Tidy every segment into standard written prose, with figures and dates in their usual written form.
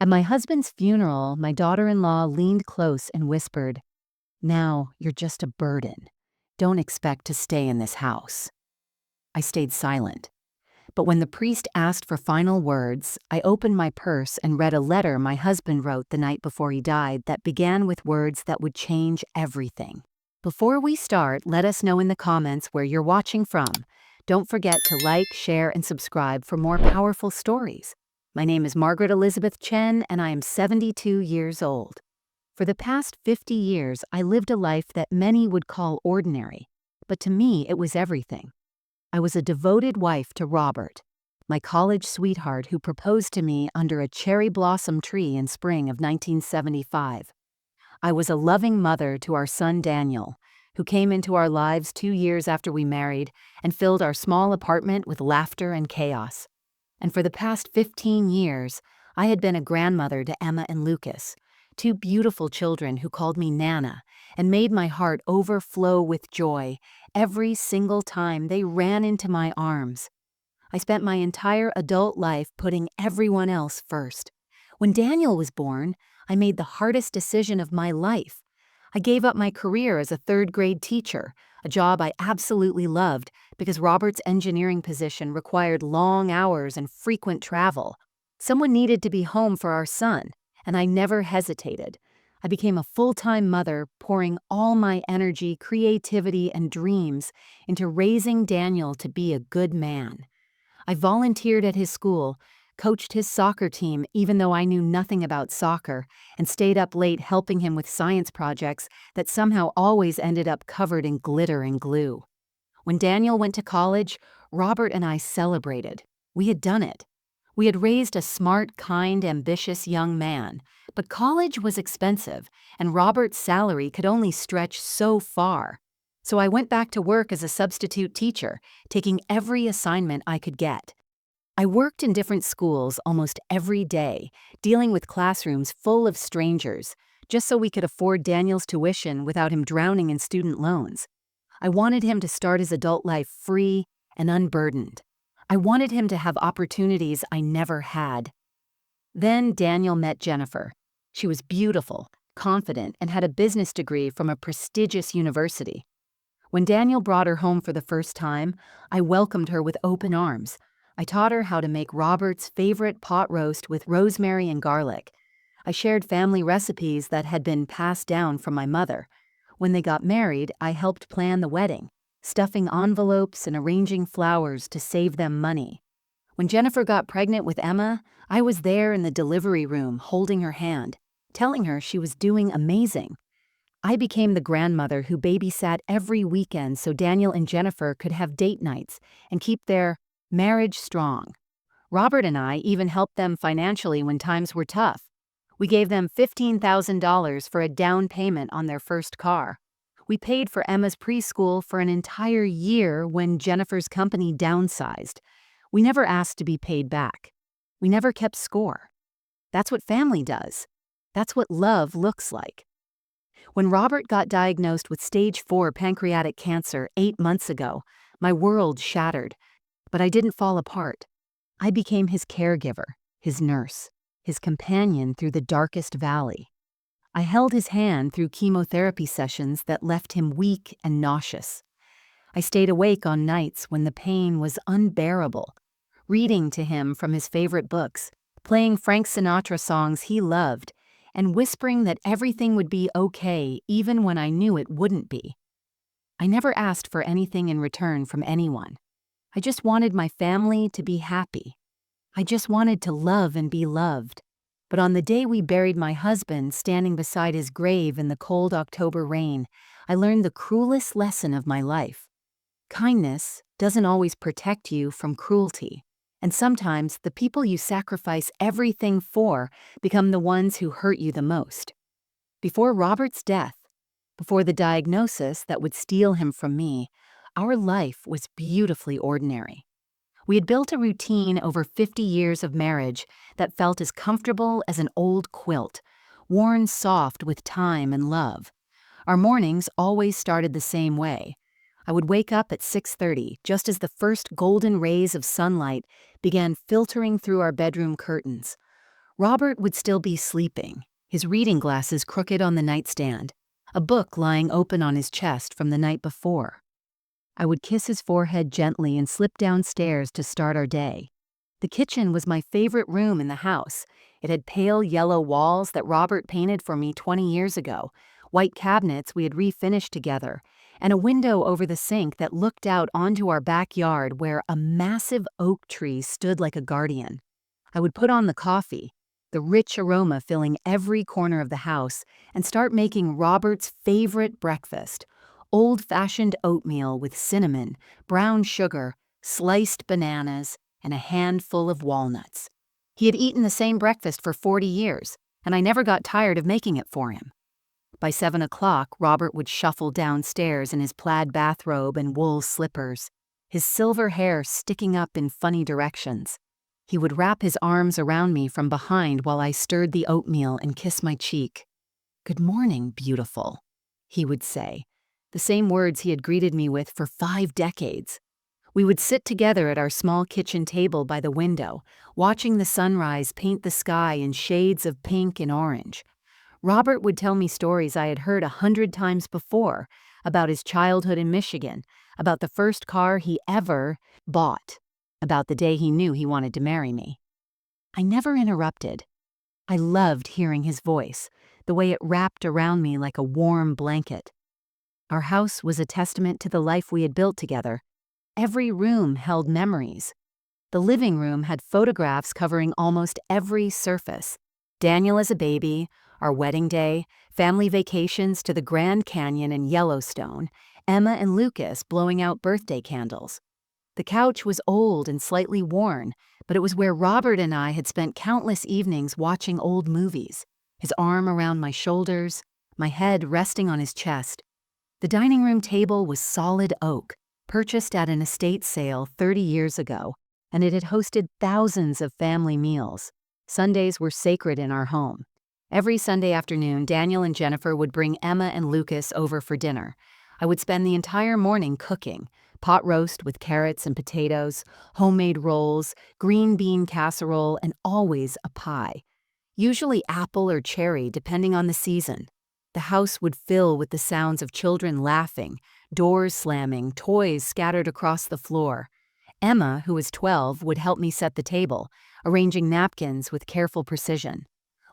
At my husband's funeral, my daughter-in-law leaned close and whispered, "Now you're just a burden. Don't expect to stay in this house." I stayed silent. But when the priest asked for final words, I opened my purse and read a letter my husband wrote the night before he died that began with words that would change everything. Before we start, let us know in the comments where you're watching from. Don't forget to like, share, and subscribe for more powerful stories. My name is Margaret Elizabeth Chen, and I am 72 years old. For the past 50 years, I lived a life that many would call ordinary, but to me, it was everything. I was a devoted wife to Robert, my college sweetheart who proposed to me under a cherry blossom tree in spring of 1975. I was a loving mother to our son Daniel, who came into our lives 2 years after we married and filled our small apartment with laughter and chaos. And for the past 15 years, I had been a grandmother to Emma and Lucas, two beautiful children who called me Nana and made my heart overflow with joy every single time they ran into my arms. I spent my entire adult life putting everyone else first. When Daniel was born, I made the hardest decision of my life. I gave up my career as a third-grade teacher, a job I absolutely loved because Robert's engineering position required long hours and frequent travel. Someone needed to be home for our son, and I never hesitated. I became a full-time mother, pouring all my energy, creativity, and dreams into raising Daniel to be a good man. I volunteered at his school, coached his soccer team even though I knew nothing about soccer, and stayed up late helping him with science projects that somehow always ended up covered in glitter and glue. When Daniel went to college, Robert and I celebrated. We had done it. We had raised a smart, kind, ambitious young man, but college was expensive, and Robert's salary could only stretch so far. So I went back to work as a substitute teacher, taking every assignment I could get. I worked in different schools almost every day, dealing with classrooms full of strangers, just so we could afford Daniel's tuition without him drowning in student loans. I wanted him to start his adult life free and unburdened. I wanted him to have opportunities I never had. Then Daniel met Jennifer. She was beautiful, confident, and had a business degree from a prestigious university. When Daniel brought her home for the first time, I welcomed her with open arms. I taught her how to make Robert's favorite pot roast with rosemary and garlic. I shared family recipes that had been passed down from my mother. When they got married, I helped plan the wedding, stuffing envelopes and arranging flowers to save them money. When Jennifer got pregnant with Emma, I was there in the delivery room holding her hand, telling her she was doing amazing. I became the grandmother who babysat every weekend so Daniel and Jennifer could have date nights and keep their marriage strong. Robert and I even helped them financially when times were tough. We gave them $15,000 for a down payment on their first car. We paid for Emma's preschool for an entire year when Jennifer's company downsized. We never asked to be paid back. We never kept score. That's what family does. That's what love looks like. When Robert got diagnosed with stage 4 pancreatic cancer 8 months ago, my world shattered. But I didn't fall apart. I became his caregiver, his nurse, his companion through the darkest valley. I held his hand through chemotherapy sessions that left him weak and nauseous. I stayed awake on nights when the pain was unbearable, reading to him from his favorite books, playing Frank Sinatra songs he loved, and whispering that everything would be okay even when I knew it wouldn't be. I never asked for anything in return from anyone. I just wanted my family to be happy. I just wanted to love and be loved. But on the day we buried my husband standing beside his grave in the cold October rain, I learned the cruelest lesson of my life. Kindness doesn't always protect you from cruelty, and sometimes the people you sacrifice everything for become the ones who hurt you the most. Before Robert's death, before the diagnosis that would steal him from me, our life was beautifully ordinary. We had built a routine over 50 years of marriage that felt as comfortable as an old quilt, worn soft with time and love. Our mornings always started the same way. I would wake up at 6:30, just as the first golden rays of sunlight began filtering through our bedroom curtains. Robert would still be sleeping, his reading glasses crooked on the nightstand, a book lying open on his chest from the night before. I would kiss his forehead gently and slip downstairs to start our day. The kitchen was my favorite room in the house. It had pale yellow walls that Robert painted for me 20 years ago, white cabinets we had refinished together, and a window over the sink that looked out onto our backyard where a massive oak tree stood like a guardian. I would put on the coffee, the rich aroma filling every corner of the house, and start making Robert's favorite breakfast: old-fashioned oatmeal with cinnamon, brown sugar, sliced bananas, and a handful of walnuts. He had eaten the same breakfast for 40 years, and I never got tired of making it for him. By 7 o'clock, Robert would shuffle downstairs in his plaid bathrobe and wool slippers, his silver hair sticking up in funny directions. He would wrap his arms around me from behind while I stirred the oatmeal and kiss my cheek. "Good morning, beautiful," he would say, the same words he had greeted me with for 5 decades. We would sit together at our small kitchen table by the window, watching the sunrise paint the sky in shades of pink and orange. Robert would tell me stories I had heard 100 times before, about his childhood in Michigan, about the first car he ever bought, about the day he knew he wanted to marry me. I never interrupted. I loved hearing his voice, the way it wrapped around me like a warm blanket. Our house was a testament to the life we had built together. Every room held memories. The living room had photographs covering almost every surface. Daniel as a baby, our wedding day, family vacations to the Grand Canyon and Yellowstone, Emma and Lucas blowing out birthday candles. The couch was old and slightly worn, but it was where Robert and I had spent countless evenings watching old movies, his arm around my shoulders, my head resting on his chest. The dining room table was solid oak, purchased at an estate sale 30 years ago, and it had hosted thousands of family meals. Sundays were sacred in our home. Every Sunday afternoon, Daniel and Jennifer would bring Emma and Lucas over for dinner. I would spend the entire morning cooking: pot roast with carrots and potatoes, homemade rolls, green bean casserole, and always a pie. Usually apple or cherry, depending on the season. The house would fill with the sounds of children laughing, doors slamming, toys scattered across the floor. Emma, who was 12, would help me set the table, arranging napkins with careful precision.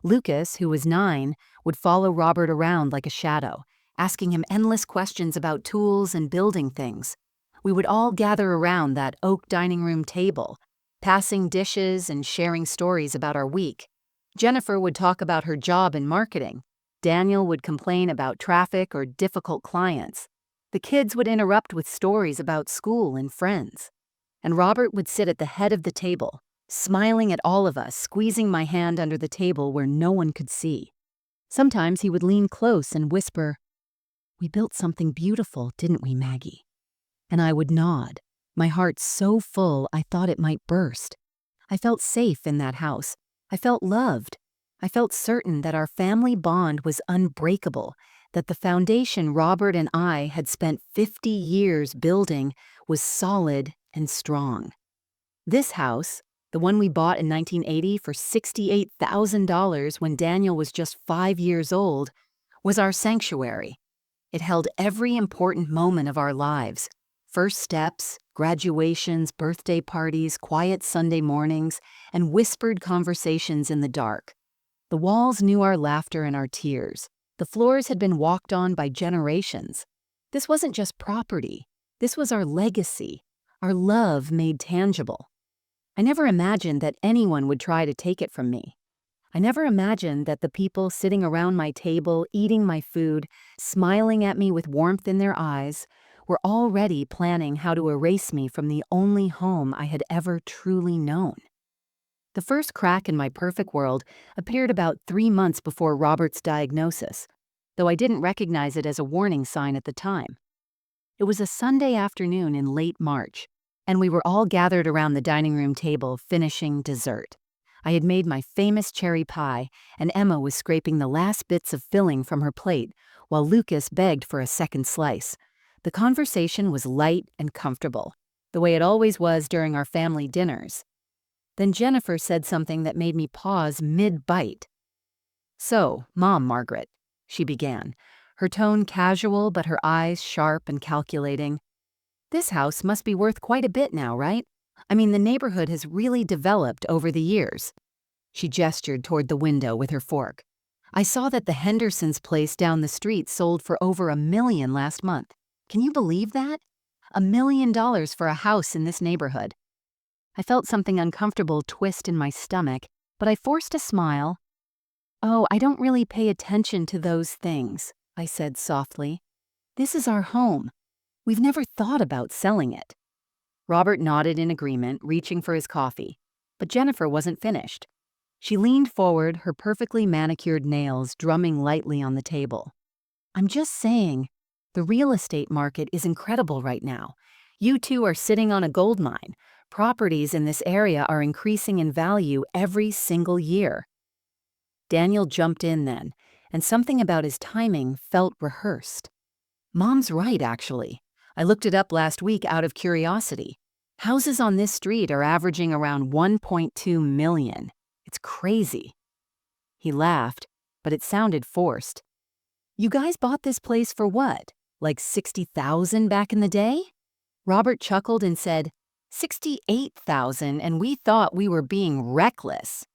Lucas, who was 9, would follow Robert around like a shadow, asking him endless questions about tools and building things. We would all gather around that oak dining room table, passing dishes and sharing stories about our week. Jennifer would talk about her job in marketing. Daniel would complain about traffic or difficult clients. The kids would interrupt with stories about school and friends. And Robert would sit at the head of the table, smiling at all of us, squeezing my hand under the table where no one could see. Sometimes he would lean close and whisper, "We built something beautiful, didn't we, Maggie?" And I would nod, my heart so full I thought it might burst. I felt safe in that house. I felt loved. I felt certain that our family bond was unbreakable, that the foundation Robert and I had spent 50 years building was solid and strong. This house, the one we bought in 1980 for $68,000 when Daniel was just 5 years old, was our sanctuary. It held every important moment of our lives: first steps, graduations, birthday parties, quiet Sunday mornings, and whispered conversations in the dark. The walls knew our laughter and our tears. The floors had been walked on by generations. This wasn't just property. This was our legacy, our love made tangible. I never imagined that anyone would try to take it from me. I never imagined that the people sitting around my table, eating my food, smiling at me with warmth in their eyes, were already planning how to erase me from the only home I had ever truly known. The first crack in my perfect world appeared about 3 months before Robert's diagnosis, though I didn't recognize it as a warning sign at the time. It was a Sunday afternoon in late March, and we were all gathered around the dining room table finishing dessert. I had made my famous cherry pie, and Emma was scraping the last bits of filling from her plate, while Lucas begged for a second slice. The conversation was light and comfortable, the way it always was during our family dinners. Then Jennifer said something that made me pause mid-bite. "So, Mom Margaret," she began, her tone casual but her eyes sharp and calculating. "This house must be worth quite a bit now, right? I mean, the neighborhood has really developed over the years." She gestured toward the window with her fork. "I saw that the Hendersons' place down the street sold for over $1 million last month. Can you believe that? $1 million for a house in this neighborhood." I felt something uncomfortable twist in my stomach, but I forced a smile. "Oh, I don't really pay attention to those things," I said softly. "This is our home. We've never thought about selling it." Robert nodded in agreement, reaching for his coffee. But Jennifer wasn't finished. She leaned forward, her perfectly manicured nails drumming lightly on the table. "I'm just saying, the real estate market is incredible right now. You two are sitting on a gold mine. Properties in this area are increasing in value every single year." Daniel jumped in then, and something about his timing felt rehearsed. "Mom's right, actually. I looked it up last week out of curiosity. Houses on this street are averaging around 1.2 million. It's crazy." He laughed, but it sounded forced. "You guys bought this place for what? Like 60,000 back in the day?" Robert chuckled and said, 68,000, and we thought we were being reckless."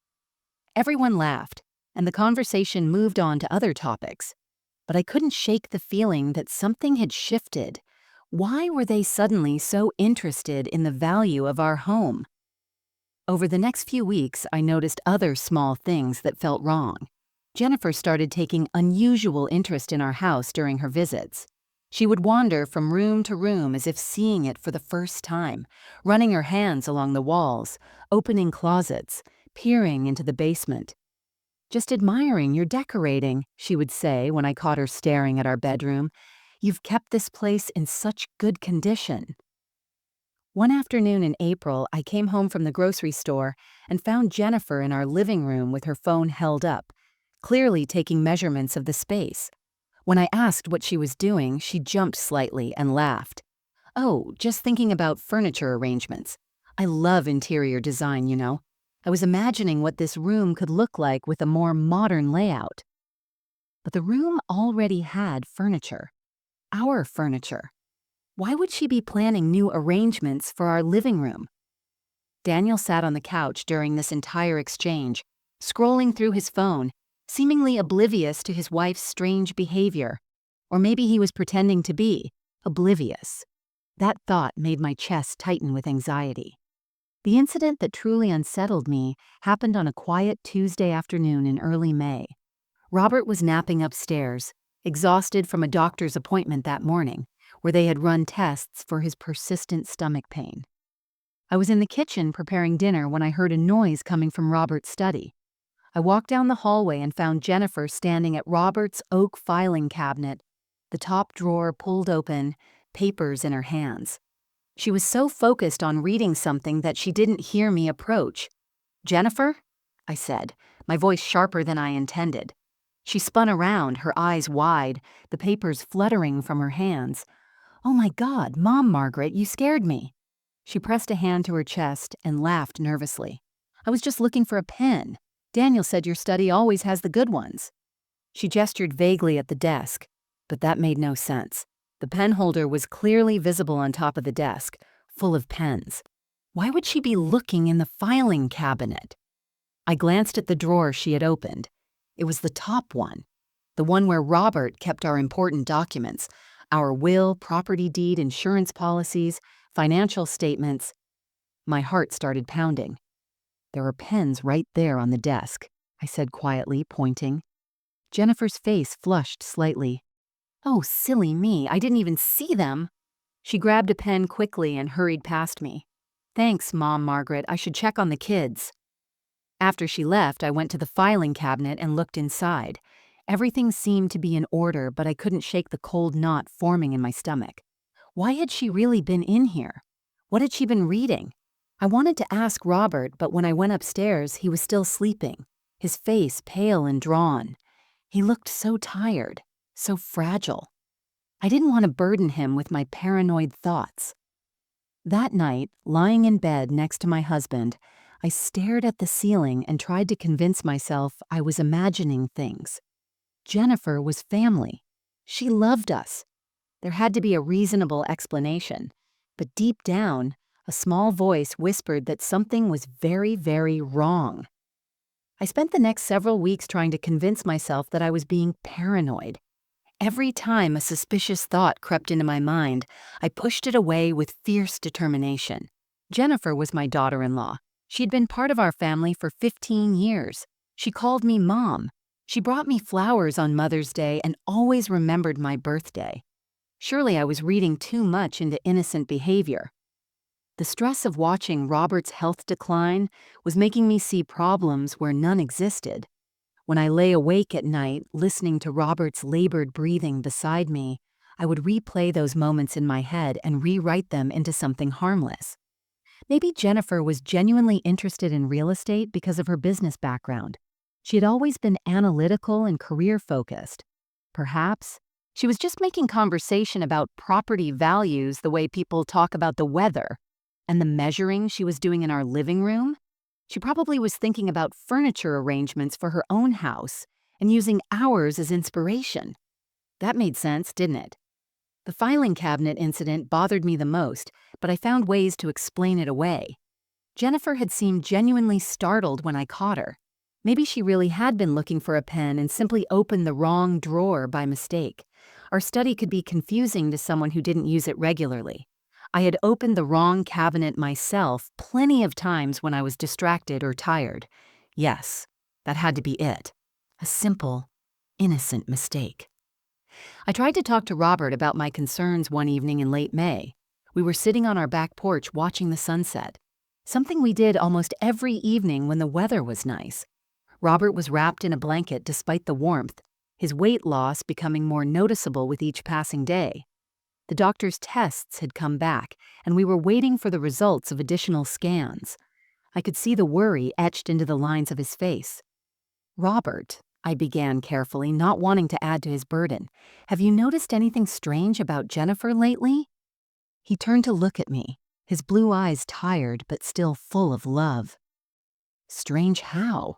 Everyone laughed, and the conversation moved on to other topics. But I couldn't shake the feeling that something had shifted. Why were they suddenly so interested in the value of our home? Over the next few weeks, I noticed other small things that felt wrong. Jennifer started taking unusual interest in our house during her visits. She would wander from room to room as if seeing it for the first time, running her hands along the walls, opening closets, peering into the basement. "Just admiring your decorating," she would say when I caught her staring at our bedroom. "You've kept this place in such good condition." One afternoon in April, I came home from the grocery store and found Jennifer in our living room with her phone held up, clearly taking measurements of the space. When I asked what she was doing, she jumped slightly and laughed. "Oh, just thinking about furniture arrangements. I love interior design, you know. I was imagining what this room could look like with a more modern layout." But the room already had furniture. Our furniture. Why would she be planning new arrangements for our living room? Daniel sat on the couch during this entire exchange, scrolling through his phone, seemingly oblivious to his wife's strange behavior. Or maybe he was pretending to be oblivious. That thought made my chest tighten with anxiety. The incident that truly unsettled me happened on a quiet Tuesday afternoon in early May. Robert was napping upstairs, exhausted from a doctor's appointment that morning, where they had run tests for his persistent stomach pain. I was in the kitchen preparing dinner when I heard a noise coming from Robert's study. I walked down the hallway and found Jennifer standing at Robert's oak filing cabinet, the top drawer pulled open, papers in her hands. She was so focused on reading something that she didn't hear me approach. "Jennifer?" I said, my voice sharper than I intended. She spun around, her eyes wide, the papers fluttering from her hands. "Oh my God, Mom Margaret, you scared me." She pressed a hand to her chest and laughed nervously. "I was just looking for a pen. Daniel said your study always has the good ones." She gestured vaguely at the desk, but that made no sense. The pen holder was clearly visible on top of the desk, full of pens. Why would she be looking in the filing cabinet? I glanced at the drawer she had opened. It was the top one, the one where Robert kept our important documents, our will, property deed, insurance policies, financial statements. My heart started pounding. "There are pens right there on the desk," I said quietly, pointing. Jennifer's face flushed slightly. "Oh, silly me, I didn't even see them." She grabbed a pen quickly and hurried past me. "Thanks, Mom Margaret, I should check on the kids." After she left, I went to the filing cabinet and looked inside. Everything seemed to be in order, but I couldn't shake the cold knot forming in my stomach. Why had she really been in here? What had she been reading? I wanted to ask Robert, but when I went upstairs, he was still sleeping, his face pale and drawn. He looked so tired, so fragile. I didn't want to burden him with my paranoid thoughts. That night, lying in bed next to my husband, I stared at the ceiling and tried to convince myself I was imagining things. Jennifer was family. She loved us. There had to be a reasonable explanation. But deep down, a small voice whispered that something was very, very wrong. I spent the next several weeks trying to convince myself that I was being paranoid. Every time a suspicious thought crept into my mind, I pushed it away with fierce determination. Jennifer was my daughter-in-law. She'd been part of our family for 15 years. She called me Mom. She brought me flowers on Mother's Day and always remembered my birthday. Surely I was reading too much into innocent behavior. The stress of watching Robert's health decline was making me see problems where none existed. When I lay awake at night, listening to Robert's labored breathing beside me, I would replay those moments in my head and rewrite them into something harmless. Maybe Jennifer was genuinely interested in real estate because of her business background. She had always been analytical and career-focused. Perhaps she was just making conversation about property values the way people talk about the weather. And the measuring she was doing in our living room? She probably was thinking about furniture arrangements for her own house and using ours as inspiration. That made sense, didn't it? The filing cabinet incident bothered me the most, but I found ways to explain it away. Jennifer had seemed genuinely startled when I caught her. Maybe she really had been looking for a pen and simply opened the wrong drawer by mistake. Our study could be confusing to someone who didn't use it regularly. I had opened the wrong cabinet myself plenty of times when I was distracted or tired. Yes, that had to be it. A simple, innocent mistake. I tried to talk to Robert about my concerns one evening in late May. We were sitting on our back porch watching the sunset, something we did almost every evening when the weather was nice. Robert was wrapped in a blanket despite the warmth, his weight loss becoming more noticeable with each passing day. The doctor's tests had come back, and we were waiting for the results of additional scans. I could see the worry etched into the lines of his face. "Robert," I began carefully, not wanting to add to his burden, "have you noticed anything strange about Jennifer lately?" He turned to look at me, his blue eyes tired but still full of love. Strange how?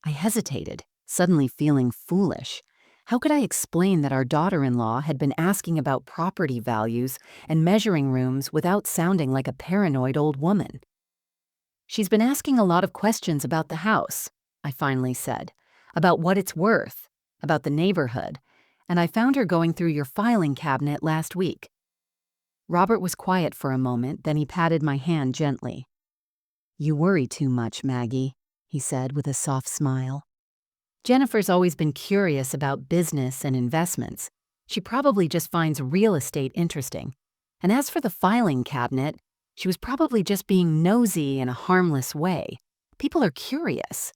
I hesitated, suddenly feeling foolish. How could I explain that our daughter-in-law had been asking about property values and measuring rooms without sounding like a paranoid old woman? "She's been asking a lot of questions about the house," I finally said, "about what it's worth, about the neighborhood, and I found her going through your filing cabinet last week." Robert was quiet for a moment, then he patted my hand gently. "You worry too much, Maggie," he said with a soft smile. "Jennifer's always been curious about business and investments. She probably just finds real estate interesting. And as for the filing cabinet, she was probably just being nosy in a harmless way. People are curious."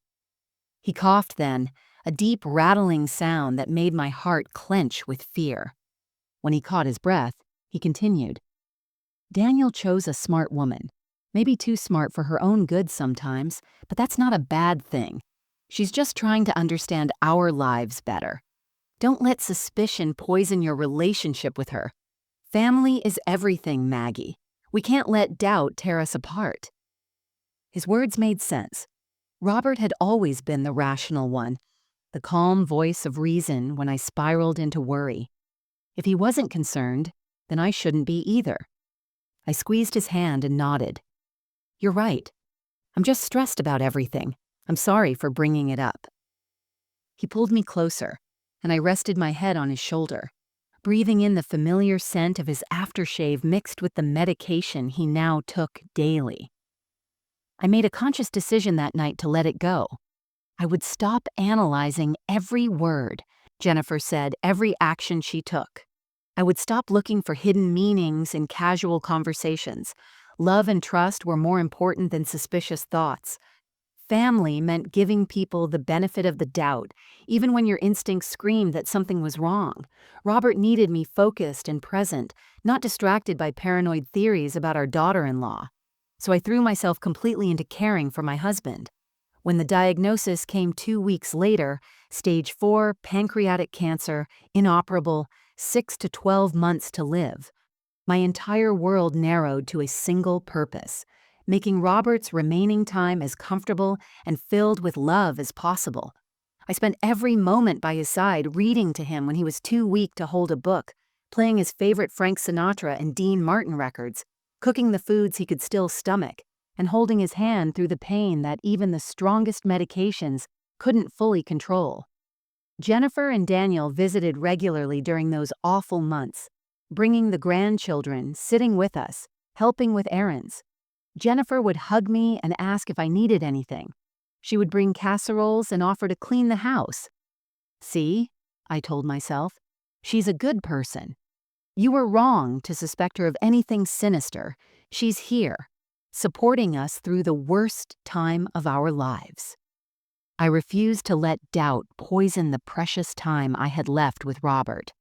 He coughed then, a deep rattling sound that made my heart clench with fear. When he caught his breath, he continued, "Daniel chose a smart woman. Maybe too smart for her own good sometimes, but that's not a bad thing. She's just trying to understand our lives better. Don't let suspicion poison your relationship with her. Family is everything, Maggie. We can't let doubt tear us apart." His words made sense. Robert had always been the rational one, the calm voice of reason when I spiraled into worry. If he wasn't concerned, then I shouldn't be either. I squeezed his hand and nodded. "You're right. I'm just stressed about everything. I'm sorry for bringing it up." He pulled me closer, and I rested my head on his shoulder, breathing in the familiar scent of his aftershave mixed with the medication he now took daily. I made a conscious decision that night to let it go. I would stop analyzing every word Jennifer said, every action she took. I would stop looking for hidden meanings in casual conversations. Love and trust were more important than suspicious thoughts. Family meant giving people the benefit of the doubt, even when your instincts screamed that something was wrong. Robert needed me focused and present, not distracted by paranoid theories about our daughter-in-law. So I threw myself completely into caring for my husband. When the diagnosis came 2 weeks later, stage 4 pancreatic cancer, inoperable, 6 to 12 months to live, my entire world narrowed to a single purpose: making Robert's remaining time as comfortable and filled with love as possible. I spent every moment by his side reading to him when he was too weak to hold a book, playing his favorite Frank Sinatra and Dean Martin records, cooking the foods he could still stomach, and holding his hand through the pain that even the strongest medications couldn't fully control. Jennifer and Daniel visited regularly during those awful months, bringing the grandchildren, sitting with us, helping with errands. Jennifer would hug me and ask if I needed anything. She would bring casseroles and offer to clean the house. "See," I told myself, "she's a good person. You were wrong to suspect her of anything sinister. She's here, supporting us through the worst time of our lives." I refused to let doubt poison the precious time I had left with Robert.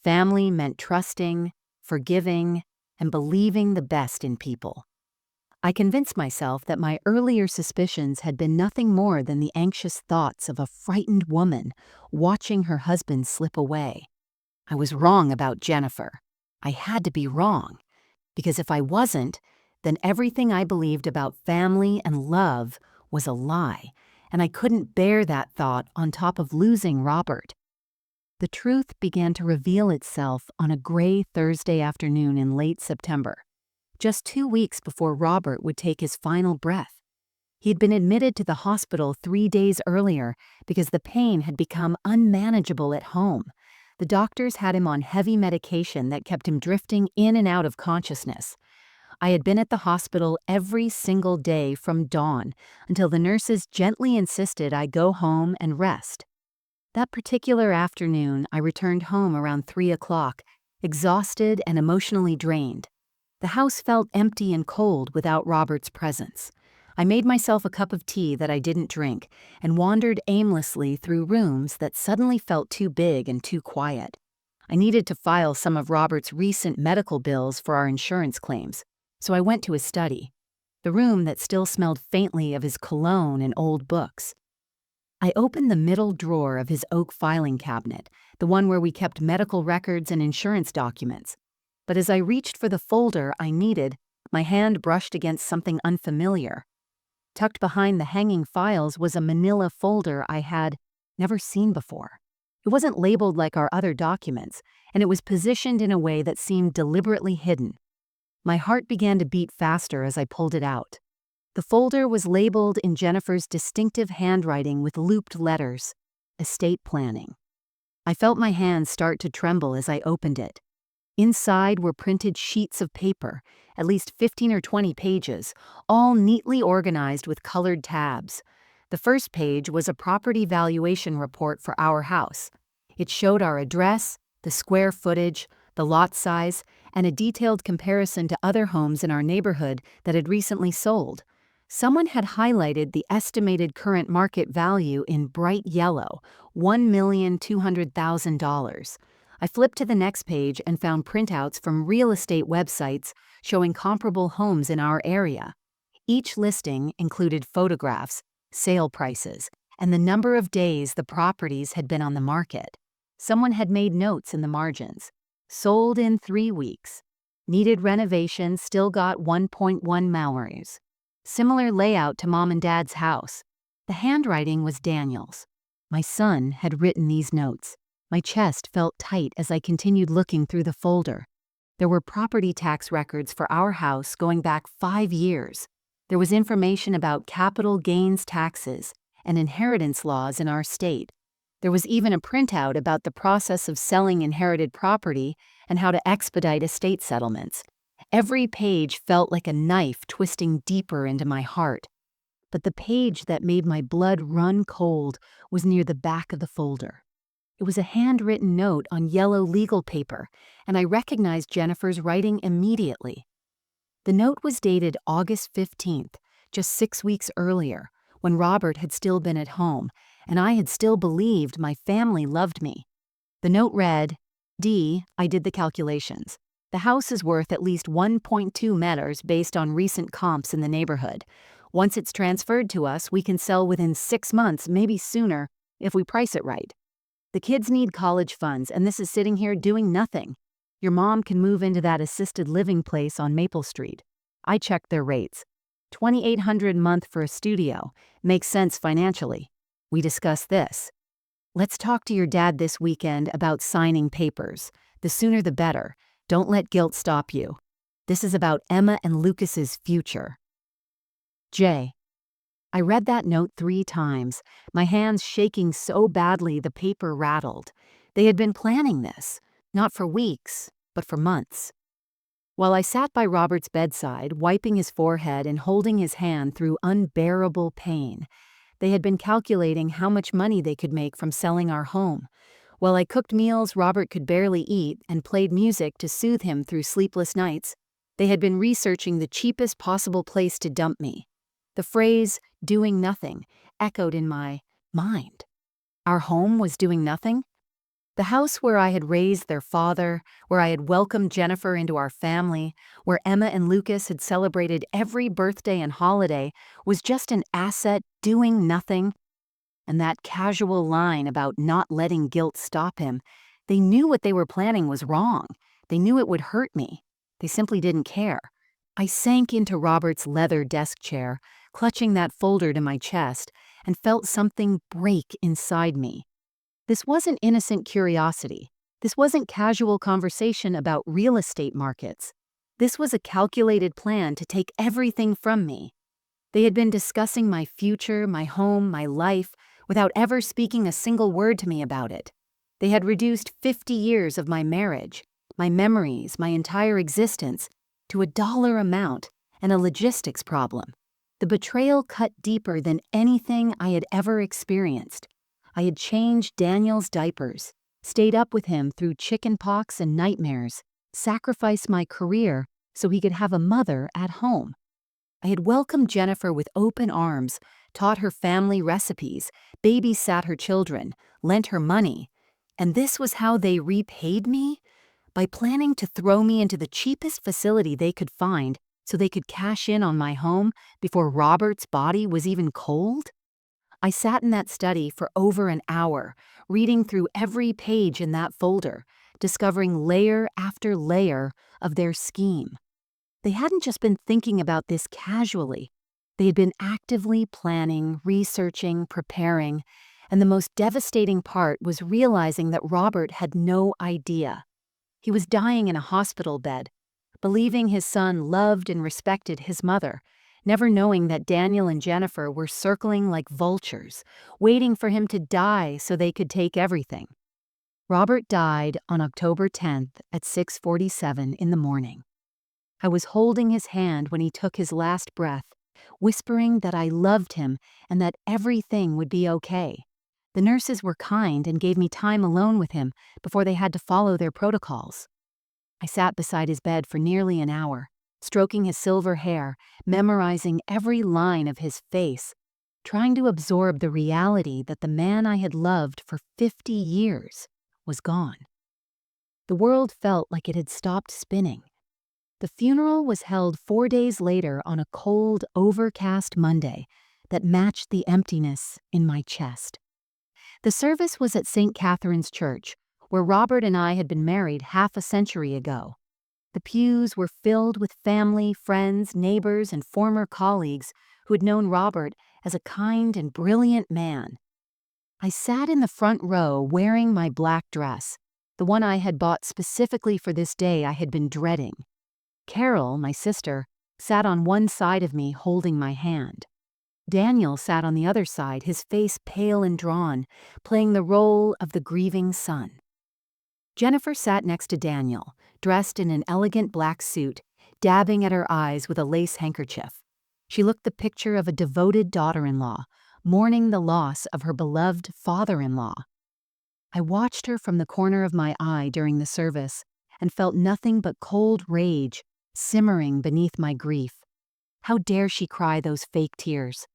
Family meant trusting, forgiving, and believing the best in people. I convinced myself that my earlier suspicions had been nothing more than the anxious thoughts of a frightened woman watching her husband slip away. I was wrong about Jennifer. I had to be wrong, because if I wasn't, then everything I believed about family and love was a lie, and I couldn't bear that thought on top of losing Robert. The truth began to reveal itself on a gray Thursday afternoon in late September, just 2 weeks before Robert would take his final breath. He'd been admitted to the hospital 3 days earlier because the pain had become unmanageable at home. The doctors had him on heavy medication that kept him drifting in and out of consciousness. I had been at the hospital every single day from dawn until the nurses gently insisted I go home and rest. That particular afternoon, I returned home around 3 o'clock, exhausted and emotionally drained. The house felt empty and cold without Robert's presence. I made myself a cup of tea that I didn't drink and wandered aimlessly through rooms that suddenly felt too big and too quiet. I needed to file some of Robert's recent medical bills for our insurance claims, so I went to his study, the room that still smelled faintly of his cologne and old books. I opened the middle drawer of his oak filing cabinet, the one where we kept medical records and insurance documents. But as I reached for the folder I needed, my hand brushed against something unfamiliar. Tucked behind the hanging files was a manila folder I had never seen before. It wasn't labeled like our other documents, and it was positioned in a way that seemed deliberately hidden. My heart began to beat faster as I pulled it out. The folder was labeled in Jennifer's distinctive handwriting with looped letters, "Estate Planning." I felt my hands start to tremble as I opened it. Inside were printed sheets of paper, at least 15 or 20 pages, all neatly organized with colored tabs. The first page was a property valuation report for our house. It showed our address, the square footage, the lot size, and a detailed comparison to other homes in our neighborhood that had recently sold. Someone had highlighted the estimated current market value in bright yellow, $1,200,000. I flipped to the next page and found printouts from real estate websites showing comparable homes in our area. Each listing included photographs, sale prices, and the number of days the properties had been on the market. Someone had made notes in the margins. Sold in 3 weeks. Needed renovation, still got 1.1 Maoris. Similar layout to Mom and Dad's house. The handwriting was Daniel's. My son had written these notes. My chest felt tight as I continued looking through the folder. There were property tax records for our house going back 5 years. There was information about capital gains taxes and inheritance laws in our state. There was even a printout about the process of selling inherited property and how to expedite estate settlements. Every page felt like a knife twisting deeper into my heart. But the page that made my blood run cold was near the back of the folder. It was a handwritten note on yellow legal paper, and I recognized Jennifer's writing immediately. The note was dated August 15th, just 6 weeks earlier, when Robert had still been at home, and I had still believed my family loved me. The note read, "D, I did the calculations. The house is worth at least 1.2 Maoris based on recent comps in the neighborhood. Once it's transferred to us, we can sell within 6 months, maybe sooner, if we price it right. The kids need college funds, and this is sitting here doing nothing. Your mom can move into that assisted living place on Maple Street. I checked their rates. $2,800 a month for a studio. Makes sense financially. We discuss this. Let's talk to your dad this weekend about signing papers. The sooner the better. Don't let guilt stop you. This is about Emma and Lucas's future. Jay. I read that note 3 times, my hands shaking so badly the paper rattled. They had been planning this, not for weeks, but for months. While I sat by Robert's bedside, wiping his forehead and holding his hand through unbearable pain, they had been calculating how much money they could make from selling our home. While I cooked meals Robert could barely eat and played music to soothe him through sleepless nights, they had been researching the cheapest possible place to dump me. The phrase, doing nothing, echoed in my mind. Our home was doing nothing? The house where I had raised their father, where I had welcomed Jennifer into our family, where Emma and Lucas had celebrated every birthday and holiday, was just an asset doing nothing. And that casual line about not letting guilt stop him, they knew what they were planning was wrong. They knew it would hurt me. They simply didn't care. I sank into Robert's leather desk chair, clutching that folder to my chest, and felt something break inside me. This wasn't innocent curiosity. This wasn't casual conversation about real estate markets. This was a calculated plan to take everything from me. They had been discussing my future, my home, my life, without ever speaking a single word to me about it. They had reduced 50 years of my marriage, my memories, my entire existence, to a dollar amount and a logistics problem. The betrayal cut deeper than anything I had ever experienced. I had changed Daniel's diapers, stayed up with him through chicken pox and nightmares, sacrificed my career so he could have a mother at home. I had welcomed Jennifer with open arms, taught her family recipes, babysat her children, lent her money. And this was how they repaid me? By planning to throw me into the cheapest facility they could find so they could cash in on my home before Robert's body was even cold? I sat in that study for over an hour, reading through every page in that folder, discovering layer after layer of their scheme. They hadn't just been thinking about this casually. They had been actively planning, researching, preparing, and the most devastating part was realizing that Robert had no idea. He was dying in a hospital bed, believing his son loved and respected his mother, never knowing that Daniel and Jennifer were circling like vultures, waiting for him to die so they could take everything. Robert died on October 10th at 6:47 in the morning. I was holding his hand when he took his last breath, whispering that I loved him and that everything would be okay. The nurses were kind and gave me time alone with him before they had to follow their protocols. I sat beside his bed for nearly an hour, stroking his silver hair, memorizing every line of his face, trying to absorb the reality that the man I had loved for 50 years was gone. The world felt like it had stopped spinning. The funeral was held 4 days later on a cold, overcast Monday that matched the emptiness in my chest. The service was at St. Catherine's Church, where Robert and I had been married half a century ago. The pews were filled with family, friends, neighbors, and former colleagues who had known Robert as a kind and brilliant man. I sat in the front row wearing my black dress, the one I had bought specifically for this day I had been dreading. Carol, my sister, sat on one side of me holding my hand. Daniel sat on the other side, his face pale and drawn, playing the role of the grieving son. Jennifer sat next to Daniel, dressed in an elegant black suit, dabbing at her eyes with a lace handkerchief. She looked the picture of a devoted daughter-in-law, mourning the loss of her beloved father-in-law. I watched her from the corner of my eye during the service and felt nothing but cold rage simmering beneath my grief. How dare she cry those fake tears?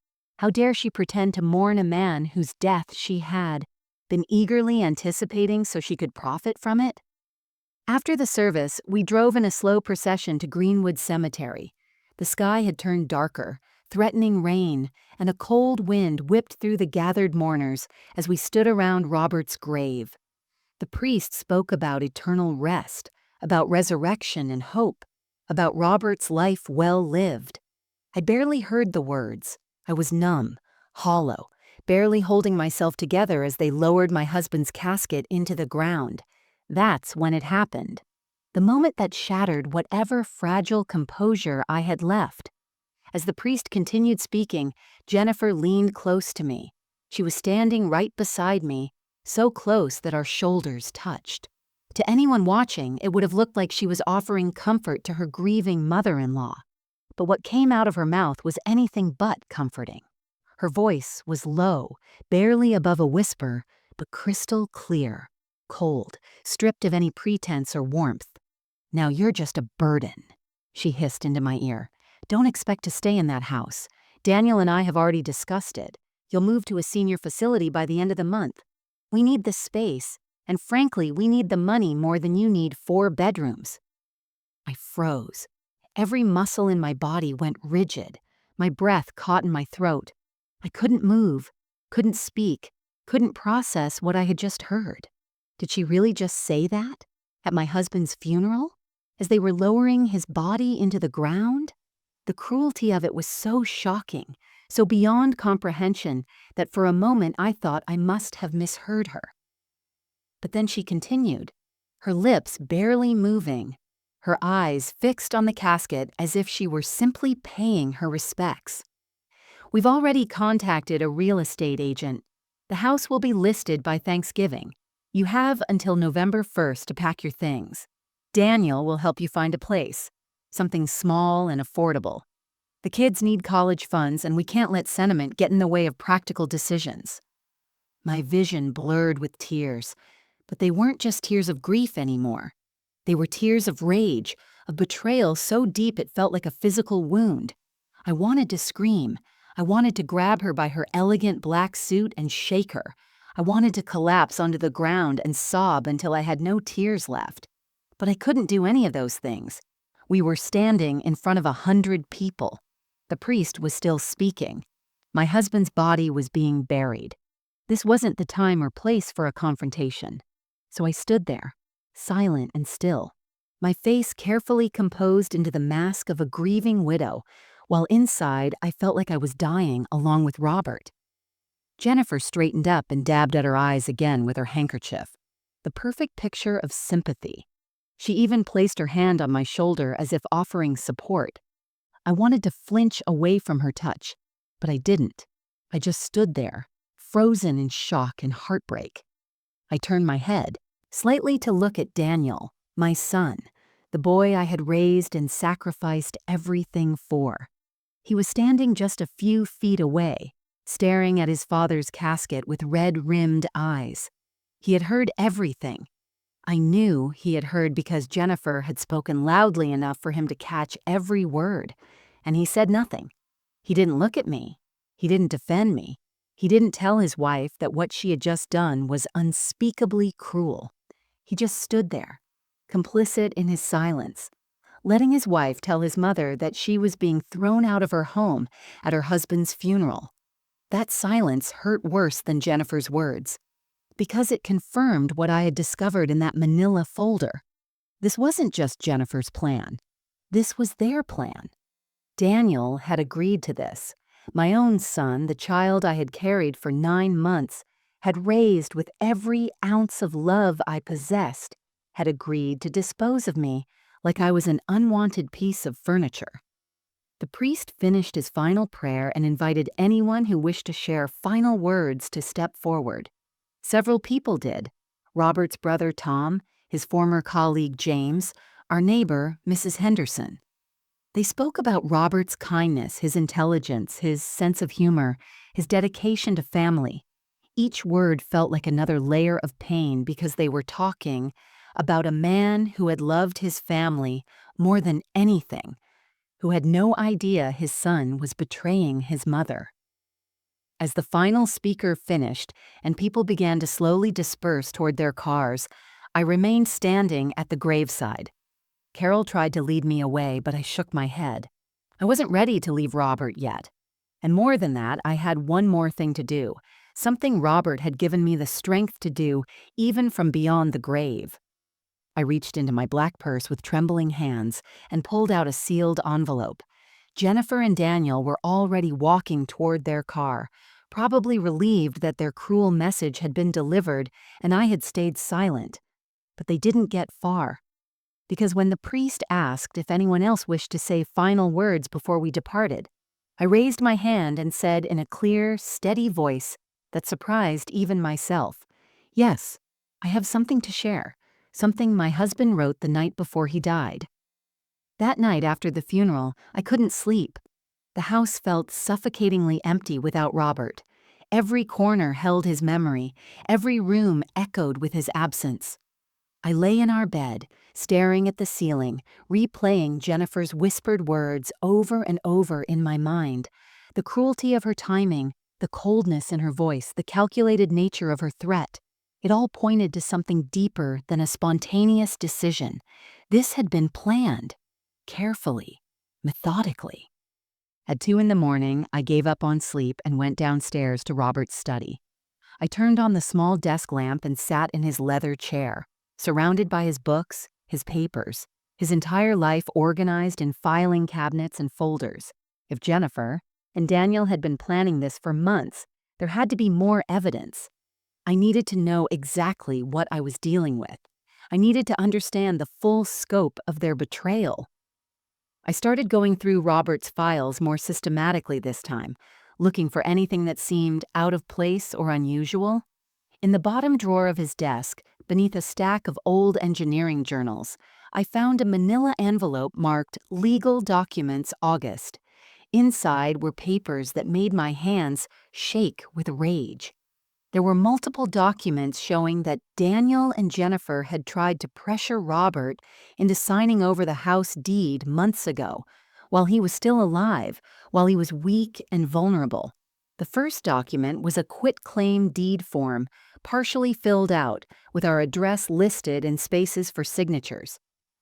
How dare she pretend to mourn a man whose death she had been eagerly anticipating so she could profit from it? After the service, we drove in a slow procession to Greenwood Cemetery. The sky had turned darker, threatening rain, and a cold wind whipped through the gathered mourners as we stood around Robert's grave. The priest spoke about eternal rest, about resurrection and hope, about Robert's life well lived. I barely heard the words. I was numb, hollow, barely holding myself together as they lowered my husband's casket into the ground. That's when it happened. The moment that shattered whatever fragile composure I had left. As the priest continued speaking, Jennifer leaned close to me. She was standing right beside me, so close that our shoulders touched. To anyone watching, it would have looked like she was offering comfort to her grieving mother-in-law. But what came out of her mouth was anything but comforting. Her voice was low, barely above a whisper, but crystal clear, cold, stripped of any pretense or warmth. "Now you're just a burden," she hissed into my ear. "Don't expect to stay in that house. Daniel and I have already discussed it. You'll move to a senior facility by the end of the month. We need the space, and frankly, we need the money more than you need 4 bedrooms." I froze. Every muscle in my body went rigid. My breath caught in my throat. I couldn't move, couldn't speak, couldn't process what I had just heard. Did she really just say that? At my husband's funeral? As they were lowering his body into the ground? The cruelty of it was so shocking, so beyond comprehension, that for a moment I thought I must have misheard her. But then she continued, her lips barely moving, her eyes fixed on the casket as if she were simply paying her respects. "We've already contacted a real estate agent. The house will be listed by Thanksgiving. You have until November 1st to pack your things. Daniel will help you find a place, something small and affordable. The kids need college funds, and we can't let sentiment get in the way of practical decisions." My vision blurred with tears, but they weren't just tears of grief anymore. They were tears of rage, of betrayal so deep it felt like a physical wound. I wanted to scream. I wanted to grab her by her elegant black suit and shake her. I wanted to collapse onto the ground and sob until I had no tears left. But I couldn't do any of those things. We were standing in front of 100 people. The priest was still speaking. My husband's body was being buried. This wasn't the time or place for a confrontation. So I stood there, silent and still, my face carefully composed into the mask of a grieving widow, while inside I felt like I was dying along with Robert. Jennifer straightened up and dabbed at her eyes again with her handkerchief, the perfect picture of sympathy. She even placed her hand on my shoulder as if offering support. I wanted to flinch away from her touch, but I didn't. I just stood there, frozen in shock and heartbreak. I turned my head, slightly to look at Daniel, my son, the boy I had raised and sacrificed everything for. He was standing just a few feet away, staring at his father's casket with red-rimmed eyes. He had heard everything. I knew he had heard because Jennifer had spoken loudly enough for him to catch every word, and he said nothing. He didn't look at me. He didn't defend me. He didn't tell his wife that what she had just done was unspeakably cruel. He just stood there, complicit in his silence, letting his wife tell his mother that she was being thrown out of her home at her husband's funeral. That silence hurt worse than Jennifer's words, because it confirmed what I had discovered in that manila folder. This wasn't just Jennifer's plan. This was their plan. Daniel had agreed to this. My own son, the child I had carried for 9 months, had raised with every ounce of love I possessed, had agreed to dispose of me like I was an unwanted piece of furniture. The priest finished his final prayer and invited anyone who wished to share final words to step forward. Several people did. Robert's brother Tom, his former colleague James, our neighbor Mrs. Henderson. They spoke about Robert's kindness, his intelligence, his sense of humor, his dedication to family. Each word felt like another layer of pain because they were talking about a man who had loved his family more than anything, who had no idea his son was betraying his mother. As the final speaker finished and people began to slowly disperse toward their cars, I remained standing at the graveside. Carol tried to lead me away, but I shook my head. I wasn't ready to leave Robert yet. And more than that, I had one more thing to do, something Robert had given me the strength to do, even from beyond the grave. I reached into my black purse with trembling hands and pulled out a sealed envelope. Jennifer and Daniel were already walking toward their car, probably relieved that their cruel message had been delivered and I had stayed silent. But they didn't get far, because when the priest asked if anyone else wished to say final words before we departed, I raised my hand and said in a clear, steady voice that surprised even myself, "Yes, I have something to share, something my husband wrote the night before he died." That night after the funeral, I couldn't sleep. The house felt suffocatingly empty without Robert. Every corner held his memory, every room echoed with his absence. I lay in our bed, staring at the ceiling, replaying Jennifer's whispered words over and over in my mind. The cruelty of her timing, the coldness in her voice, the calculated nature of her threat. It all pointed to something deeper than a spontaneous decision. This had been planned, carefully, methodically. At 2 in the morning, I gave up on sleep and went downstairs to Robert's study. I turned on the small desk lamp and sat in his leather chair, surrounded by his books, his papers, his entire life organized in filing cabinets and folders. If Jennifer and Daniel had been planning this for months, there had to be more evidence. I needed to know exactly what I was dealing with. I needed to understand the full scope of their betrayal. I started going through Robert's files more systematically this time, looking for anything that seemed out of place or unusual. In the bottom drawer of his desk, beneath a stack of old engineering journals, I found a manila envelope marked Legal Documents August. Inside were papers that made my hands shake with rage. There were multiple documents showing that Daniel and Jennifer had tried to pressure Robert into signing over the house deed months ago, while he was still alive, while he was weak and vulnerable. The first document was a quitclaim deed form, partially filled out, with our address listed and spaces for signatures.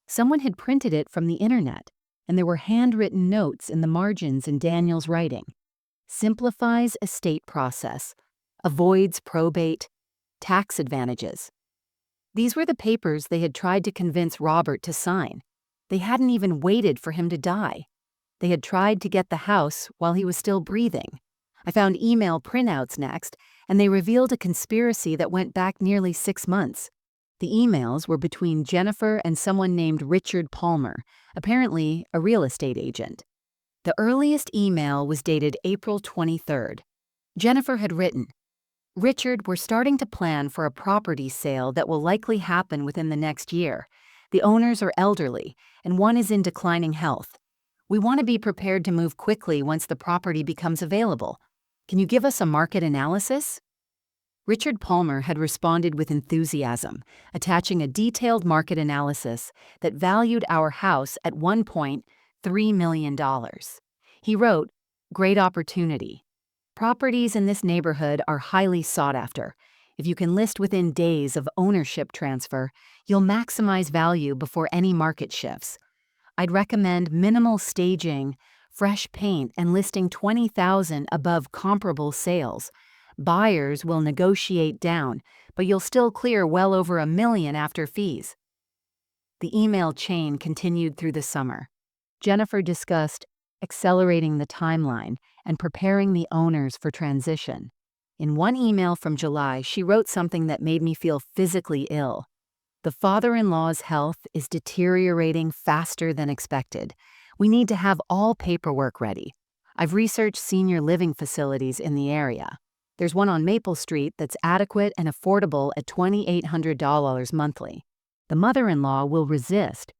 Someone had printed it from the internet, and there were handwritten notes in the margins in Daniel's writing. Simplifies estate process. Avoids probate, tax advantages. These were the papers they had tried to convince Robert to sign. They hadn't even waited for him to die. They had tried to get the house while he was still breathing. I found email printouts next, and they revealed a conspiracy that went back nearly 6 months. The emails were between Jennifer and someone named Richard Palmer, apparently a real estate agent. The earliest email was dated April 23rd. Jennifer had written, "Richard, we're starting to plan for a property sale that will likely happen within the next year. The owners are elderly, and one is in declining health. We want to be prepared to move quickly once the property becomes available. Can you give us a market analysis?" Richard Palmer had responded with enthusiasm, attaching a detailed market analysis that valued our house at $1.3 million. He wrote, "Great opportunity. Properties in this neighborhood are highly sought after. If you can list within days of ownership transfer, you'll maximize value before any market shifts. I'd recommend minimal staging, fresh paint, and listing $20,000 above comparable sales. Buyers will negotiate down, but you'll still clear well over $1 million after fees." The email chain continued through the summer. Jennifer discussed accelerating the timeline and preparing the owners for transition. In one email from July, she wrote something that made me feel physically ill. "The father-in-law's health is deteriorating faster than expected. We need to have all paperwork ready. I've researched senior living facilities in the area. There's one on Maple Street that's adequate and affordable at $2,800 monthly. The mother-in-law will resist,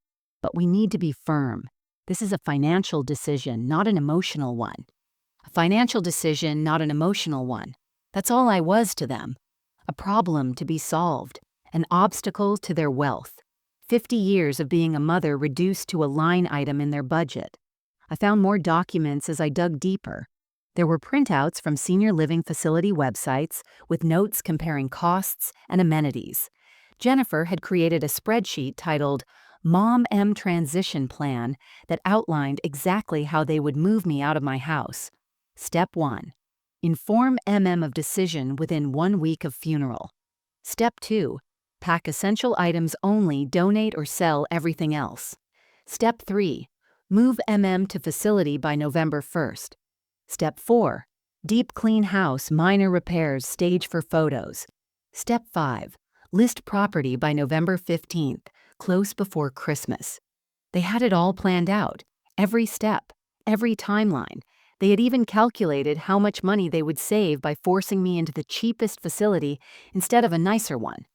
but we need to be firm. This is a financial decision, not an emotional one." A financial decision, not an emotional one. That's all I was to them. A problem to be solved, an obstacle to their wealth. 50 years of being a mother reduced to a line item in their budget. I found more documents as I dug deeper. There were printouts from senior living facility websites with notes comparing costs and amenities. Jennifer had created a spreadsheet titled Mom M Transition Plan that outlined exactly how they would move me out of my house. Step 1. Inform MM of decision within 1 week of funeral. Step 2. Pack essential items only, donate or sell everything else. Step 3. Move to facility by November 1st. Step 4. Deep clean house, minor repairs, stage for photos. Step 5. List property by November 15th, close before Christmas. They had it all planned out, every step, every timeline. They had even calculated how much money they would save by forcing me into the cheapest facility instead of a nicer one.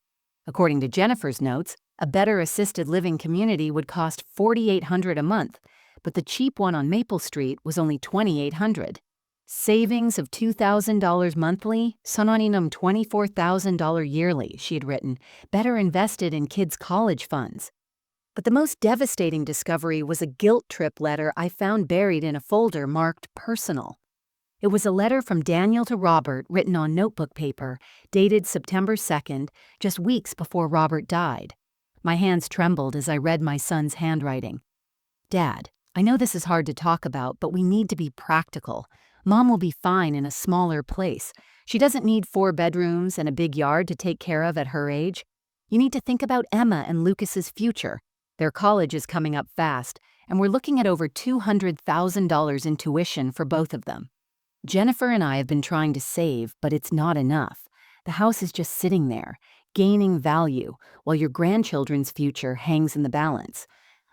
According to Jennifer's notes, a better assisted living community would cost $4,800 a month, but the cheap one on Maple Street was only $2,800. Savings of $2,000 monthly, sononinum $24,000 yearly, she had written, better invested in kids' college funds. But the most devastating discovery was a guilt trip letter I found buried in a folder marked personal. It was a letter from Daniel to Robert written on notebook paper, dated September 2nd, just weeks before Robert died. My hands trembled as I read my son's handwriting. Dad, I know this is hard to talk about, but we need to be practical. Mom will be fine in a smaller place. She doesn't need 4 bedrooms and a big yard to take care of at her age. You need to think about Emma and Lucas's future. Their college is coming up fast, and we're looking at over $200,000 in tuition for both of them. Jennifer and I have been trying to save, but it's not enough. The house is just sitting there, gaining value, while your grandchildren's future hangs in the balance.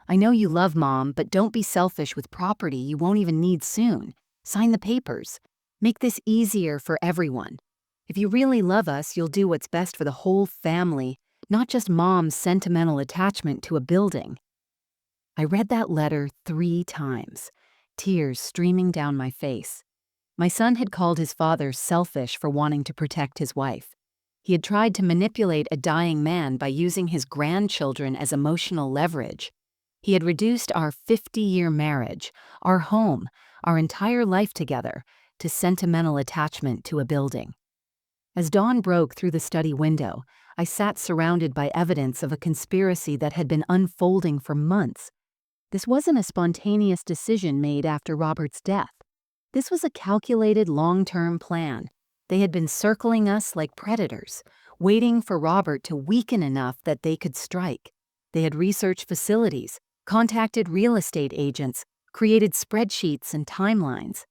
I know you love Mom, but don't be selfish with property you won't even need soon. Sign the papers. Make this easier for everyone. If you really love us, you'll do what's best for the whole family, not just Mom's sentimental attachment to a building. I read that letter 3 times, tears streaming down my face. My son had called his father selfish for wanting to protect his wife. He had tried to manipulate a dying man by using his grandchildren as emotional leverage. He had reduced our 50-year marriage, our home, our entire life together, to sentimental attachment to a building. As dawn broke through the study window, I sat surrounded by evidence of a conspiracy that had been unfolding for months. This wasn't a spontaneous decision made after Robert's death. This was a calculated long-term plan. They had been circling us like predators, waiting for Robert to weaken enough that they could strike. They had researched facilities, contacted real estate agents, created spreadsheets and timelines.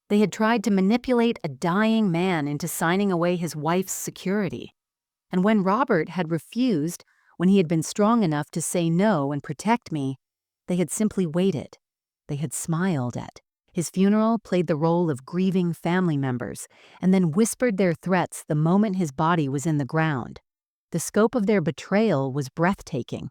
They had tried to manipulate a dying man into signing away his wife's security. And when Robert had refused, when he had been strong enough to say no and protect me, they had simply waited. They had smiled at his funeral, played the role of grieving family members, and then whispered their threats the moment his body was in the ground. The scope of their betrayal was breathtaking.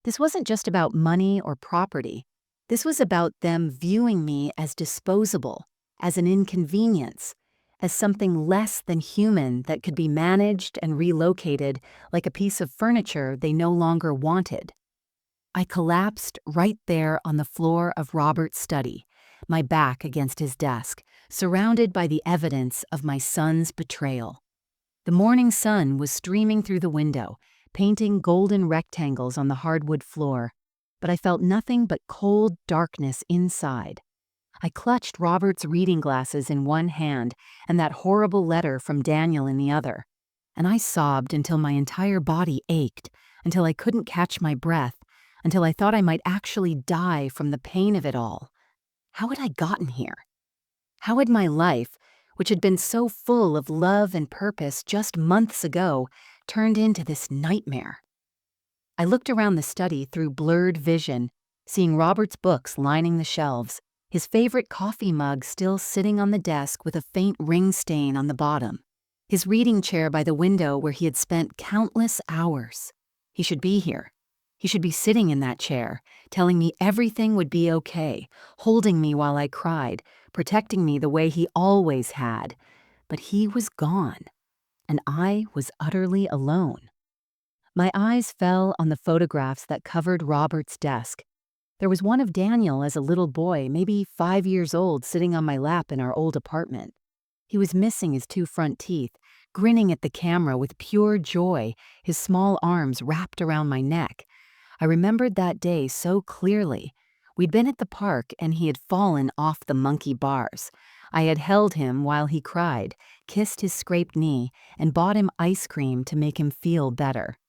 This wasn't just about money or property. This was about them viewing me as disposable, as an inconvenience, as something less than human that could be managed and relocated like a piece of furniture they no longer wanted. I collapsed right there on the floor of Robert's study, my back against his desk, surrounded by the evidence of my son's betrayal. The morning sun was streaming through the window, painting golden rectangles on the hardwood floor, but I felt nothing but cold darkness inside. I clutched Robert's reading glasses in one hand and that horrible letter from Daniel in the other, and I sobbed until my entire body ached, until I couldn't catch my breath, until I thought I might actually die from the pain of it all. How had I gotten here? How had my life, which had been so full of love and purpose just months ago, turned into this nightmare? I looked around the study through blurred vision, seeing Robert's books lining the shelves, his favorite coffee mug still sitting on the desk with a faint ring stain on the bottom, his reading chair by the window where he had spent countless hours. He should be here. He should be sitting in that chair, telling me everything would be okay, holding me while I cried, protecting me the way he always had. But he was gone, and I was utterly alone. My eyes fell on the photographs that covered Robert's desk. There was one of Daniel as a little boy, maybe 5 years old, sitting on my lap in our old apartment. He was missing his 2 front teeth, grinning at the camera with pure joy, his small arms wrapped around my neck. I remembered that day so clearly. We'd been at the park and he had fallen off the monkey bars. I had held him while he cried, kissed his scraped knee, and bought him ice cream to make him feel better.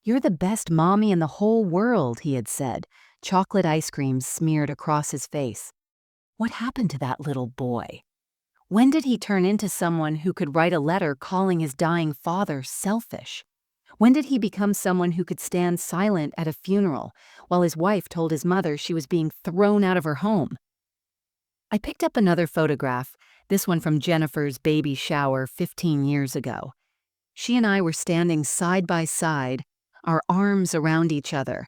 "You're the best mommy in the whole world," he had said, chocolate ice cream smeared across his face. What happened to that little boy? When did he turn into someone who could write a letter calling his dying father selfish? When did he become someone who could stand silent at a funeral while his wife told his mother she was being thrown out of her home? I picked up another photograph, this one from Jennifer's baby shower 15 years ago. She and I were standing side by side, our arms around each other,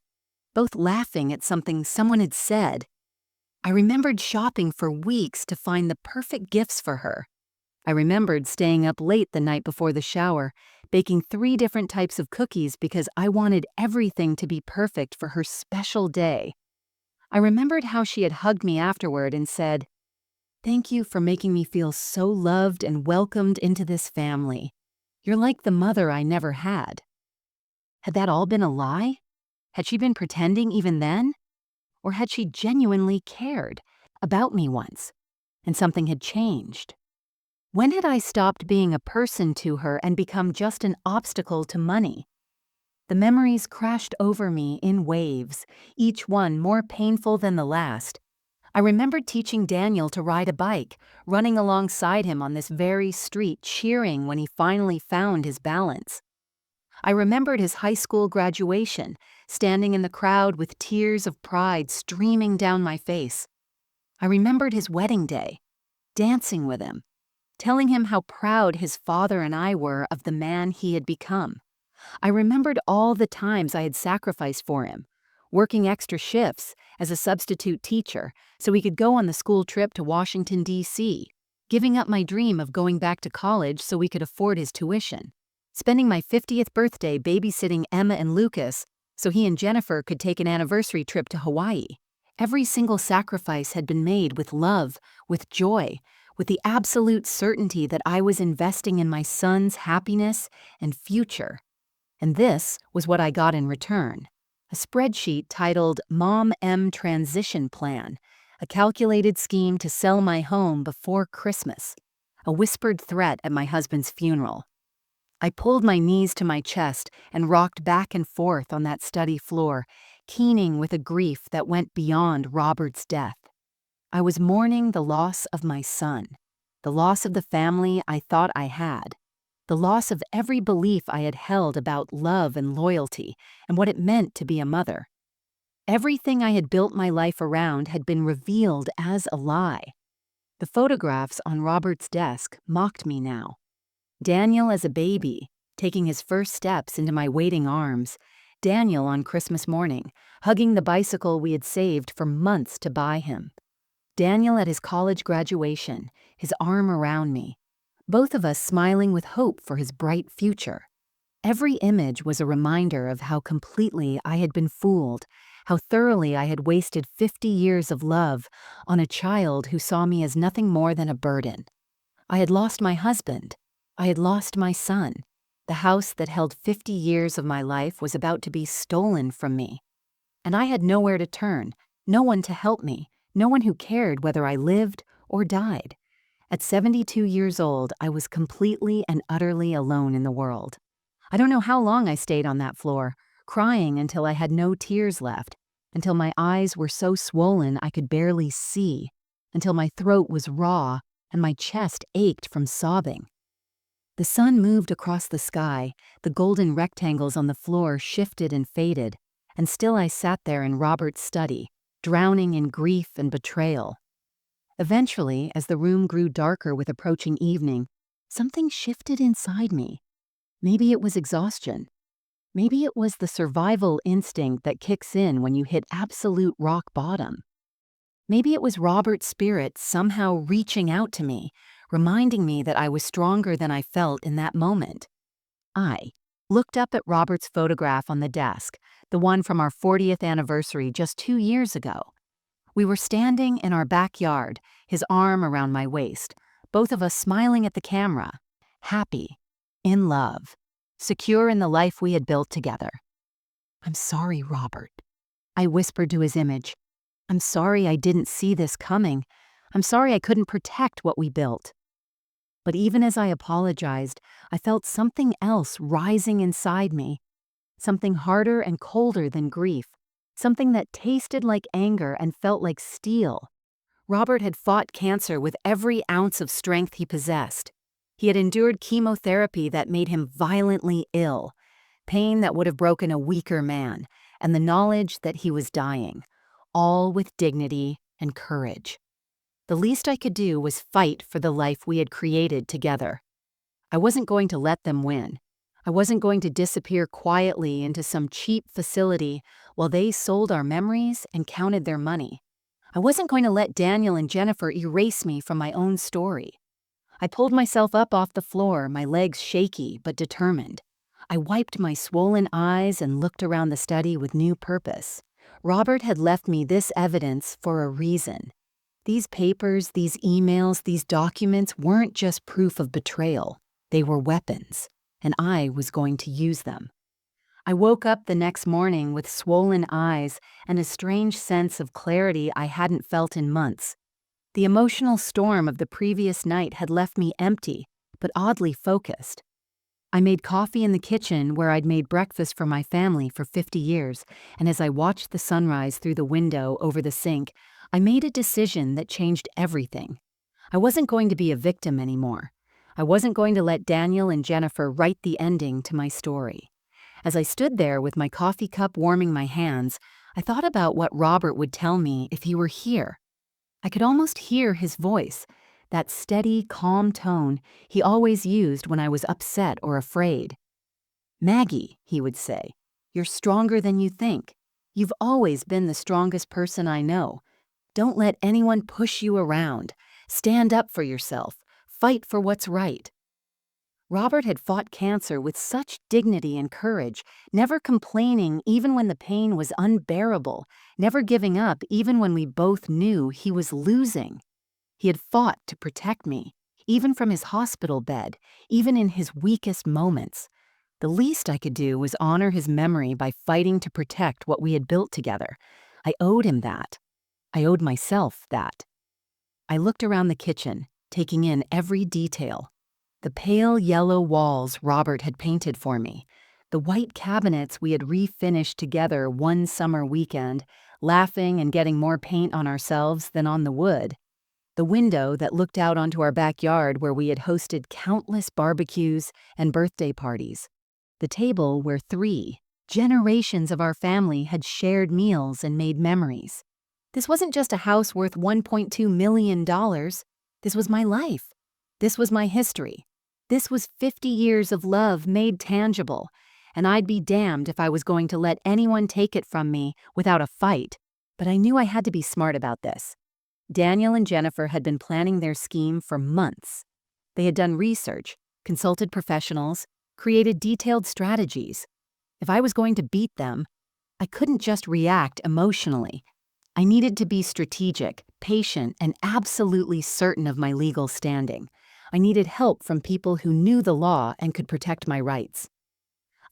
both laughing at something someone had said. I remembered shopping for weeks to find the perfect gifts for her. I remembered staying up late the night before the shower, baking 3 different types of cookies because I wanted everything to be perfect for her special day. I remembered how she had hugged me afterward and said, "Thank you for making me feel so loved and welcomed into this family. You're like the mother I never had." Had that all been a lie? Had she been pretending even then? Or had she genuinely cared about me once, and something had changed? When had I stopped being a person to her and become just an obstacle to money? The memories crashed over me in waves, each one more painful than the last. I remembered teaching Daniel to ride a bike, running alongside him on this very street, cheering when he finally found his balance. I remembered his high school graduation, standing in the crowd with tears of pride streaming down my face. I remembered his wedding day, dancing with him, telling him how proud his father and I were of the man he had become. I remembered all the times I had sacrificed for him, working extra shifts as a substitute teacher so we could go on the school trip to Washington, D.C., giving up my dream of going back to college so we could afford his tuition, spending my 50th birthday babysitting Emma and Lucas so he and Jennifer could take an anniversary trip to Hawaii. Every single sacrifice had been made with love, with joy, with the absolute certainty that I was investing in my son's happiness and future. And this was what I got in return: a spreadsheet titled Mom M Transition Plan, a calculated scheme to sell my home before Christmas, a whispered threat at my husband's funeral. I pulled my knees to my chest and rocked back and forth on that study floor, keening with a grief that went beyond Robert's death. I was mourning the loss of my son, the loss of the family I thought I had, the loss of every belief I had held about love and loyalty and what it meant to be a mother. Everything I had built my life around had been revealed as a lie. The photographs on Robert's desk mocked me now. Daniel as a baby, taking his first steps into my waiting arms. Daniel on Christmas morning, hugging the bicycle we had saved for months to buy him. Daniel at his college graduation, his arm around me. Both of us smiling with hope for his bright future. Every image was a reminder of how completely I had been fooled, how thoroughly I had wasted 50 years of love on a child who saw me as nothing more than a burden. I had lost my husband. I had lost my son. The house that held 50 years of my life was about to be stolen from me. And I had nowhere to turn, no one to help me, no one who cared whether I lived or died. At 72 years old, I was completely and utterly alone in the world. I don't know how long I stayed on that floor, crying until I had no tears left, until my eyes were so swollen I could barely see, until my throat was raw and my chest ached from sobbing. The sun moved across the sky, the golden rectangles on the floor shifted and faded, and still I sat there in Robert's study, drowning in grief and betrayal. Eventually, as the room grew darker with approaching evening, something shifted inside me. Maybe it was exhaustion. Maybe it was the survival instinct that kicks in when you hit absolute rock bottom. Maybe it was Robert's spirit somehow reaching out to me, reminding me that I was stronger than I felt in that moment. I looked up at Robert's photograph on the desk, the one from our 40th anniversary just 2 years ago. We were standing in our backyard, his arm around my waist, both of us smiling at the camera, happy, in love, secure in the life we had built together. "I'm sorry, Robert," I whispered to his image. "I'm sorry I didn't see this coming. I'm sorry I couldn't protect what we built." But even as I apologized, I felt something else rising inside me, something harder and colder than grief, something that tasted like anger and felt like steel. Robert had fought cancer with every ounce of strength he possessed. He had endured chemotherapy that made him violently ill, pain that would have broken a weaker man, and the knowledge that he was dying, all with dignity and courage. The least I could do was fight for the life we had created together. I wasn't going to let them win. I wasn't going to disappear quietly into some cheap facility while they sold our memories and counted their money. I wasn't going to let Daniel and Jennifer erase me from my own story. I pulled myself up off the floor, my legs shaky but determined. I wiped my swollen eyes and looked around the study with new purpose. Robert had left me this evidence for a reason. These papers, these emails, these documents weren't just proof of betrayal. They were weapons, and I was going to use them. I woke up the next morning with swollen eyes and a strange sense of clarity I hadn't felt in months. The emotional storm of the previous night had left me empty, but oddly focused. I made coffee in the kitchen where I'd made breakfast for my family for 50 years, and as I watched the sunrise through the window over the sink, I made a decision that changed everything. I wasn't going to be a victim anymore. I wasn't going to let Daniel and Jennifer write the ending to my story. As I stood there with my coffee cup warming my hands, I thought about what Robert would tell me if he were here. I could almost hear his voice, that steady, calm tone he always used when I was upset or afraid. "Maggie," he would say, "you're stronger than you think. You've always been the strongest person I know. Don't let anyone push you around. Stand up for yourself. Fight for what's right." Robert had fought cancer with such dignity and courage, never complaining even when the pain was unbearable, never giving up even when we both knew he was losing. He had fought to protect me, even from his hospital bed, even in his weakest moments. The least I could do was honor his memory by fighting to protect what we had built together. I owed him that. I owed myself that. I looked around the kitchen, taking in every detail. The pale yellow walls Robert had painted for me, the white cabinets we had refinished together one summer weekend, laughing and getting more paint on ourselves than on the wood, the window that looked out onto our backyard where we had hosted countless barbecues and birthday parties, the table where 3 generations of our family had shared meals and made memories. This wasn't just a house worth $1.2 million. This was my life. This was my history. This was 50 years of love made tangible, and I'd be damned if I was going to let anyone take it from me without a fight. But I knew I had to be smart about this. Daniel and Jennifer had been planning their scheme for months. They had done research, consulted professionals, created detailed strategies. If I was going to beat them, I couldn't just react emotionally. I needed to be strategic, patient, and absolutely certain of my legal standing. I needed help from people who knew the law and could protect my rights.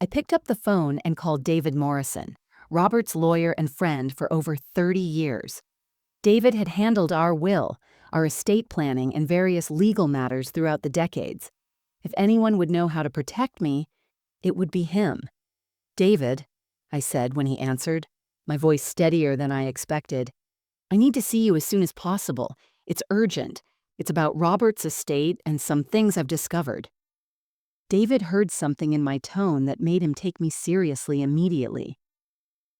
I picked up the phone and called David Morrison, Robert's lawyer and friend for over 30 years. David had handled our will, our estate planning, and various legal matters throughout the decades. If anyone would know how to protect me, it would be him. "David," I said when he answered, my voice steadier than I expected, "I need to see you as soon as possible. It's urgent. It's about Robert's estate and some things I've discovered." David heard something in my tone that made him take me seriously immediately.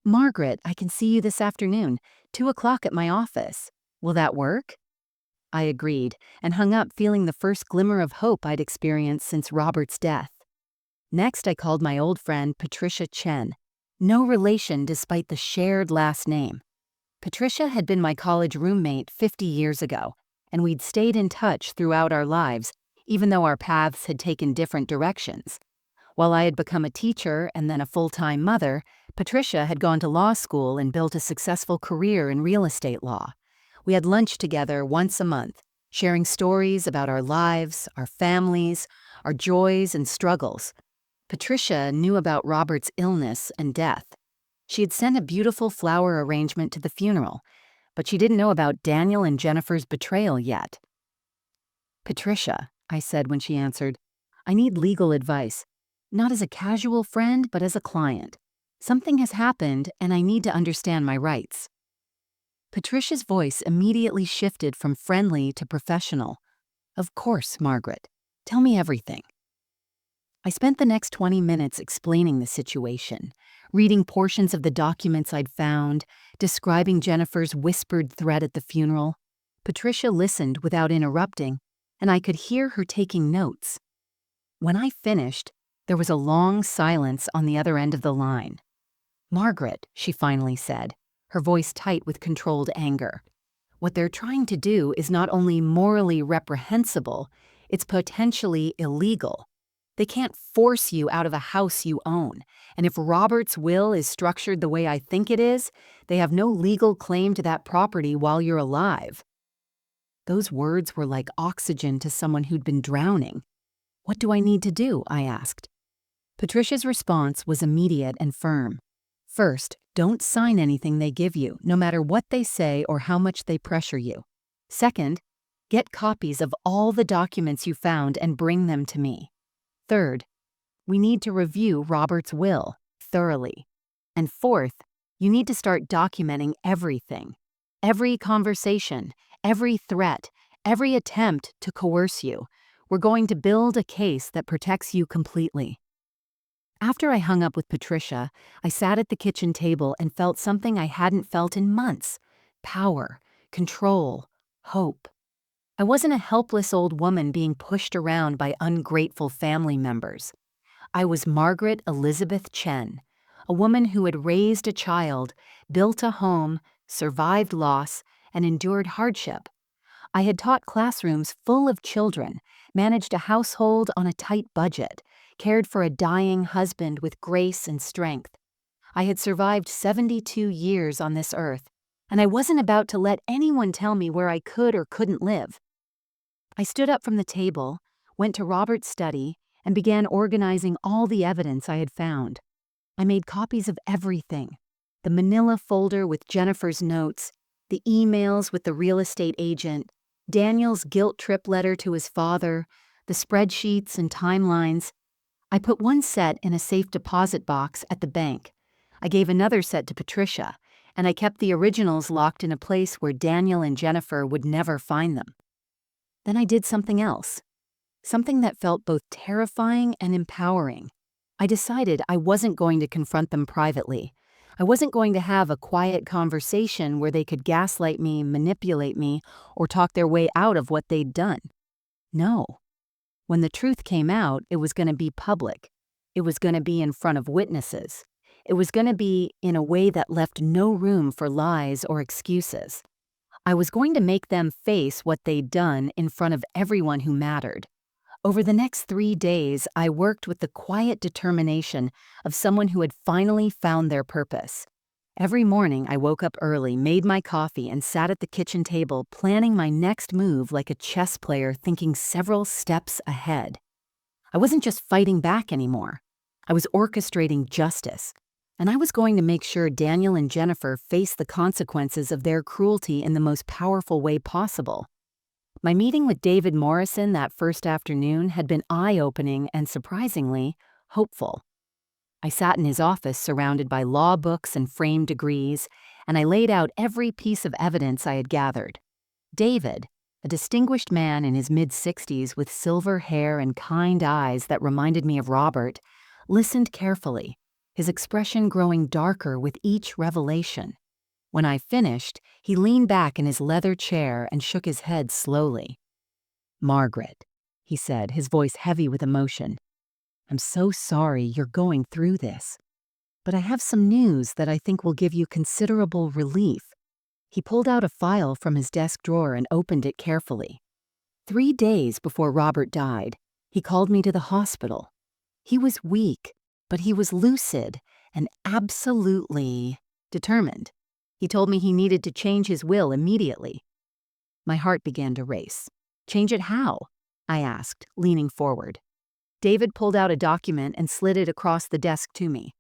"Margaret, I can see you this afternoon, 2 o'clock at my office. Will that work?" I agreed and hung up, feeling the first glimmer of hope I'd experienced since Robert's death. Next, I called my old friend Patricia Chen. No relation despite the shared last name. Patricia had been my college roommate 50 years ago, and we'd stayed in touch throughout our lives, even though our paths had taken different directions. While I had become a teacher and then a full-time mother, Patricia had gone to law school and built a successful career in real estate law. We had lunch together once a month, sharing stories about our lives, our families, our joys and struggles. Patricia knew about Robert's illness and death. She had sent a beautiful flower arrangement to the funeral, but she didn't know about Daniel and Jennifer's betrayal yet. "Patricia," I said when she answered, "I need legal advice. Not as a casual friend, but as a client. Something has happened and I need to understand my rights. Patricia's voice immediately shifted from friendly to professional. Of course, Margaret. Tell me everything. I spent the next 20 minutes explaining the situation, reading portions of the documents I'd found, describing Jennifer's whispered threat at the funeral. Patricia listened without interrupting, and I could hear her taking notes. When I finished, there was a long silence on the other end of the line. Margaret, she finally said, her voice tight with controlled anger. What they're trying to do is not only morally reprehensible, it's potentially illegal. They can't force you out of a house you own, and if Robert's will is structured the way I think it is, they have no legal claim to that property while you're alive. Those words were like oxygen to someone who'd been drowning. What do I need to do? I asked. Patricia's response was immediate and firm. First, don't sign anything they give you, no matter what they say or how much they pressure you. Second, get copies of all the documents you found and bring them to me. Third, we need to review Robert's will thoroughly. And fourth, you need to start documenting everything. Every conversation, every threat, every attempt to coerce you. We're going to build a case that protects you completely. After I hung up with Patricia, I sat at the kitchen table and felt something I hadn't felt in months. Power, control, hope. I wasn't a helpless old woman being pushed around by ungrateful family members. I was Margaret Elizabeth Chen, a woman who had raised a child, built a home, survived loss, and endured hardship. I had taught classrooms full of children, managed a household on a tight budget, cared for a dying husband with grace and strength. I had survived 72 years on this earth, and I wasn't about to let anyone tell me where I could or couldn't live. I stood up from the table, went to Robert's study, and began organizing all the evidence I had found. I made copies of everything: the manila folder with Jennifer's notes, the emails with the real estate agent, Daniel's guilt trip letter to his father, the spreadsheets and timelines. I put one set in a safe deposit box at the bank. I gave another set to Patricia, and I kept the originals locked in a place where Daniel and Jennifer would never find them. Then I did something else, something that felt both terrifying and empowering. I decided I wasn't going to confront them privately. I wasn't going to have a quiet conversation where they could gaslight me, manipulate me, or talk their way out of what they'd done. No. When the truth came out, it was going to be public. It was going to be in front of witnesses. It was going to be in a way that left no room for lies or excuses. I was going to make them face what they'd done in front of everyone who mattered. Over the next 3 days, I worked with the quiet determination of someone who had finally found their purpose. Every morning, I woke up early, made my coffee, and sat at the kitchen table planning my next move like a chess player thinking several steps ahead. I wasn't just fighting back anymore. I was orchestrating justice. And I was going to make sure Daniel and Jennifer faced the consequences of their cruelty in the most powerful way possible. My meeting with David Morrison that first afternoon had been eye-opening and, surprisingly, hopeful. I sat in his office surrounded by law books and framed degrees, and I laid out every piece of evidence I had gathered. David, a distinguished man in his mid-60s with silver hair and kind eyes that reminded me of Robert, listened carefully, his expression growing darker with each revelation. When I finished, he leaned back in his leather chair and shook his head slowly. "Margaret," he said, his voice heavy with emotion, "I'm so sorry you're going through this. But I have some news that I think will give you considerable relief." He pulled out a file from his desk drawer and opened it carefully. 3 days before Robert died, he called me to the hospital. He was weak, but he was lucid and absolutely determined. He told me he needed to change his will immediately. My heart began to race. "Change it how?" I asked, leaning forward. David pulled out a document and slid it across the desk to me.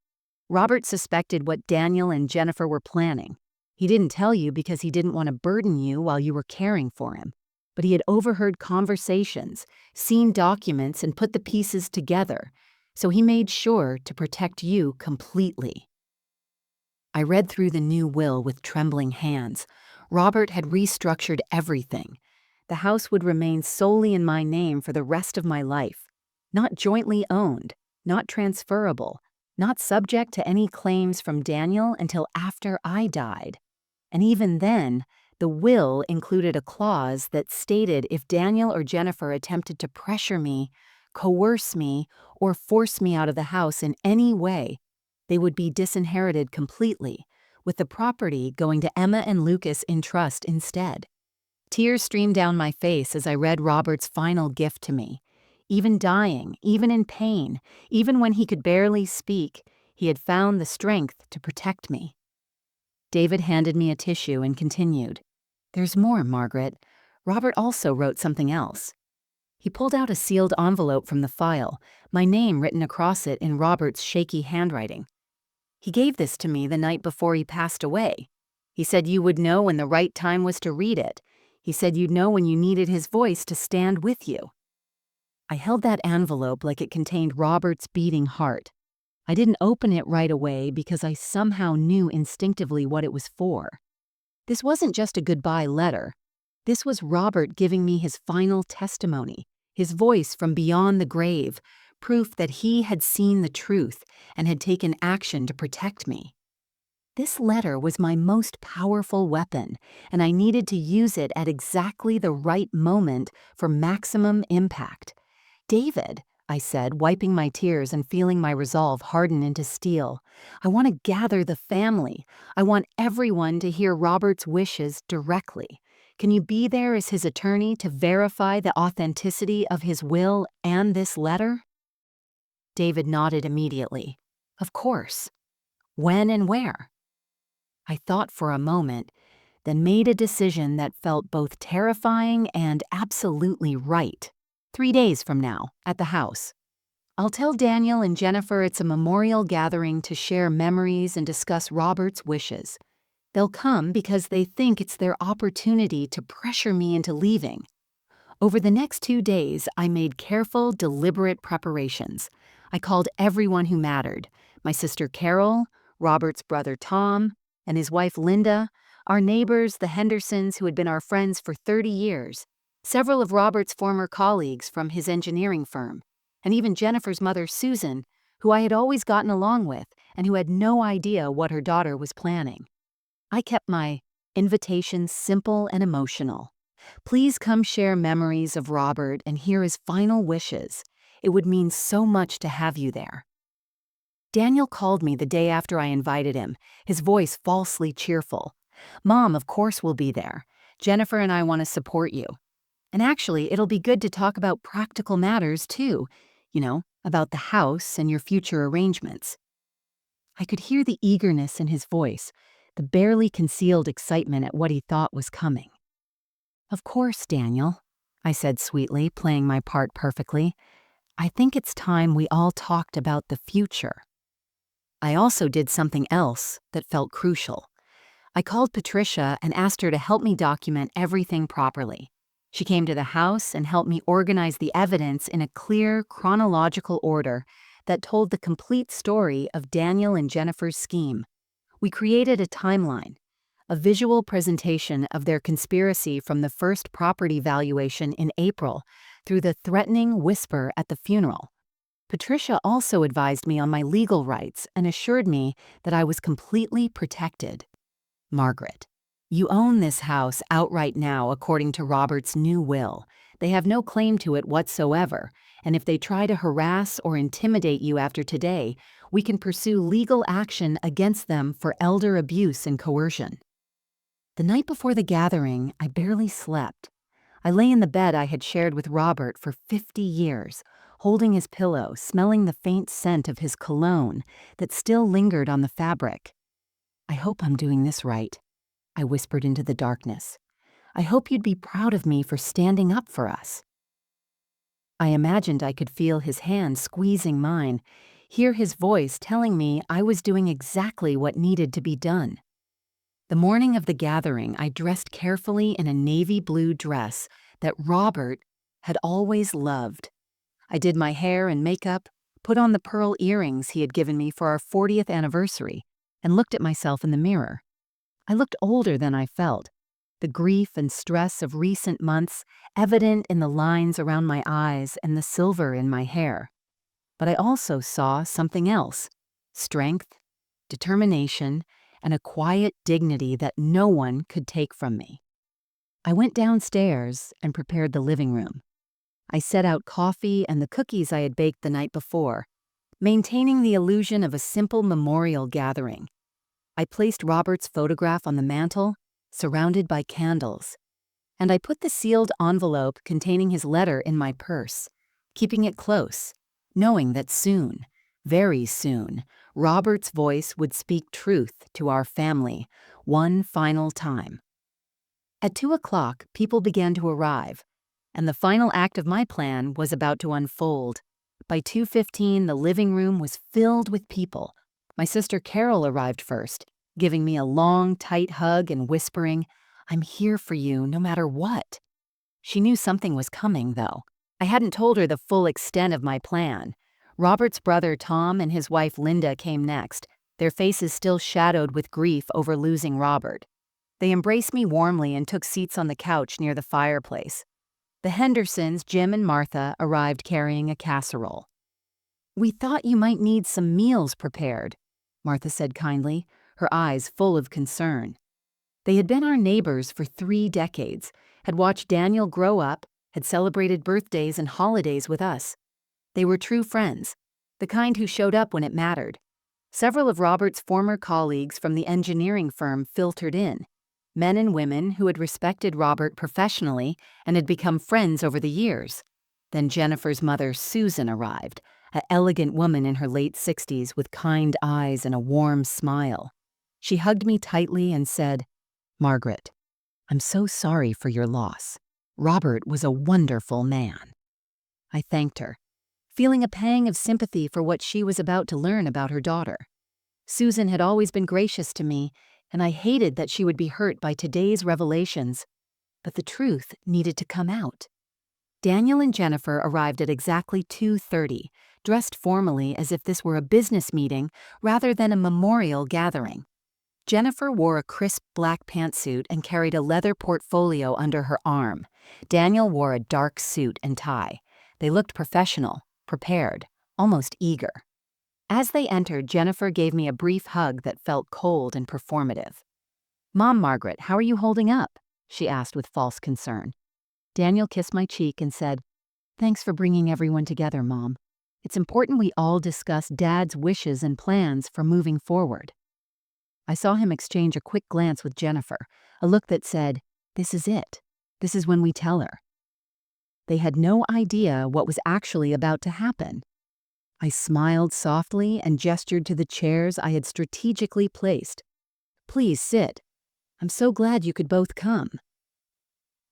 "Robert suspected what Daniel and Jennifer were planning. He didn't tell you because he didn't want to burden you while you were caring for him. But he had overheard conversations, seen documents, and put the pieces together. So he made sure to protect you completely." I read through the new will with trembling hands. Robert had restructured everything. The house would remain solely in my name for the rest of my life. Not jointly owned, not transferable, not subject to any claims from Daniel until after I died. And even then, the will included a clause that stated if Daniel or Jennifer attempted to pressure me, coerce me, or force me out of the house in any way, they would be disinherited completely, with the property going to Emma and Lucas in trust instead. Tears streamed down my face as I read Robert's final gift to me. Even dying, even in pain, even when he could barely speak, he had found the strength to protect me. David handed me a tissue and continued, "There's more, Margaret. Robert also wrote something else." He pulled out a sealed envelope from the file, my name written across it in Robert's shaky handwriting. "He gave this to me the night before he passed away. He said you would know when the right time was to read it. He said you'd know when you needed his voice to stand with you." I held that envelope like it contained Robert's beating heart. I didn't open it right away because I somehow knew instinctively what it was for. This wasn't just a goodbye letter. This was Robert giving me his final testimony, his voice from beyond the grave, proof that he had seen the truth and had taken action to protect me. This letter was my most powerful weapon, and I needed to use it at exactly the right moment for maximum impact. "David," I said, wiping my tears and feeling my resolve harden into steel, "I want to gather the family. I want everyone to hear Robert's wishes directly. Can you be there as his attorney to verify the authenticity of his will and this letter?" David nodded immediately. "Of course. When and where?" I thought for a moment, then made a decision that felt both terrifying and absolutely right. 3 days from now, at the house. I'll tell Daniel and Jennifer it's a memorial gathering to share memories and discuss Robert's wishes. They'll come because they think it's their opportunity to pressure me into leaving. Over the next 2 days, I made careful, deliberate preparations. I called everyone who mattered: my sister Carol, Robert's brother Tom, and his wife Linda, our neighbors, the Hendersons, who had been our friends for 30 years, several of Robert's former colleagues from his engineering firm, and even Jennifer's mother Susan, who I had always gotten along with and who had no idea what her daughter was planning. I kept my invitations simple and emotional. "Please come share memories of Robert and hear his final wishes. It would mean so much to have you there." Daniel called me the day after I invited him, his voice falsely cheerful. "Mom, of course we'll be there. Jennifer and I want to support you. And actually, it'll be good to talk about practical matters too. About the house and your future arrangements." I could hear the eagerness in his voice, the barely concealed excitement at what he thought was coming. "Of course, Daniel," I said sweetly, playing my part perfectly. "I think it's time we all talked about the future." I also did something else that felt crucial. I called Patricia and asked her to help me document everything properly. She came to the house and helped me organize the evidence in a clear, chronological order that told the complete story of Daniel and Jennifer's scheme. We created a timeline, a visual presentation of their conspiracy from the first property valuation in April through the threatening whisper at the funeral. Patricia also advised me on my legal rights and assured me that I was completely protected. "Margaret, you own this house outright now according to Robert's new will. They have no claim to it whatsoever, and if they try to harass or intimidate you after today, we can pursue legal action against them for elder abuse and coercion." The night before the gathering, I barely slept. I lay in the bed I had shared with Robert for 50 years, holding his pillow, smelling the faint scent of his cologne that still lingered on the fabric. "I hope I'm doing this right," I whispered into the darkness. "I hope you'd be proud of me for standing up for us." I imagined I could feel his hand squeezing mine, hear his voice telling me I was doing exactly what needed to be done. The morning of the gathering, I dressed carefully in a navy blue dress that Robert had always loved. I did my hair and makeup, put on the pearl earrings he had given me for our 40th anniversary, and looked at myself in the mirror. I looked older than I felt, the grief and stress of recent months evident in the lines around my eyes and the silver in my hair. But I also saw something else: strength, determination, and a quiet dignity that no one could take from me. I went downstairs and prepared the living room. I set out coffee and the cookies I had baked the night before, maintaining the illusion of a simple memorial gathering. I placed Robert's photograph on the mantel, surrounded by candles, and I put the sealed envelope containing his letter in my purse, keeping it close, knowing that soon, very soon, Robert's voice would speak truth to our family one final time. At 2 o'clock, people began to arrive, and the final act of my plan was about to unfold. By 2:15, the living room was filled with people. My sister Carol arrived first, giving me a long, tight hug and whispering, "I'm here for you no matter what." She knew something was coming, though. I hadn't told her the full extent of my plan. Robert's brother Tom and his wife Linda came next, their faces still shadowed with grief over losing Robert. They embraced me warmly and took seats on the couch near the fireplace. The Hendersons, Jim and Martha, arrived carrying a casserole. "We thought you might need some meals prepared," Martha said kindly, her eyes full of concern. They had been our neighbors for 3 decades, had watched Daniel grow up, had celebrated birthdays and holidays with us. They were true friends, the kind who showed up when it mattered. Several of Robert's former colleagues from the engineering firm filtered in, men and women who had respected Robert professionally and had become friends over the years. Then Jennifer's mother, Susan, arrived, an elegant woman in her late 60s with kind eyes and a warm smile. She hugged me tightly and said, "Margaret, I'm so sorry for your loss. Robert was a wonderful man." I thanked her, feeling a pang of sympathy for what she was about to learn about her daughter. Susan had always been gracious to me, and I hated that she would be hurt by today's revelations. But the truth needed to come out. Daniel and Jennifer arrived at exactly 2:30, dressed formally as if this were a business meeting rather than a memorial gathering. Jennifer wore a crisp black pantsuit and carried a leather portfolio under her arm. Daniel wore a dark suit and tie. They looked professional, prepared, almost eager. As they entered, Jennifer gave me a brief hug that felt cold and performative. "Mom, Margaret, how are you holding up?" she asked with false concern. Daniel kissed my cheek and said, "Thanks for bringing everyone together, Mom. It's important we all discuss Dad's wishes and plans for moving forward." I saw him exchange a quick glance with Jennifer, a look that said, "This is it. This is when we tell her." They had no idea what was actually about to happen. I smiled softly and gestured to the chairs I had strategically placed. "Please sit. I'm so glad you could both come."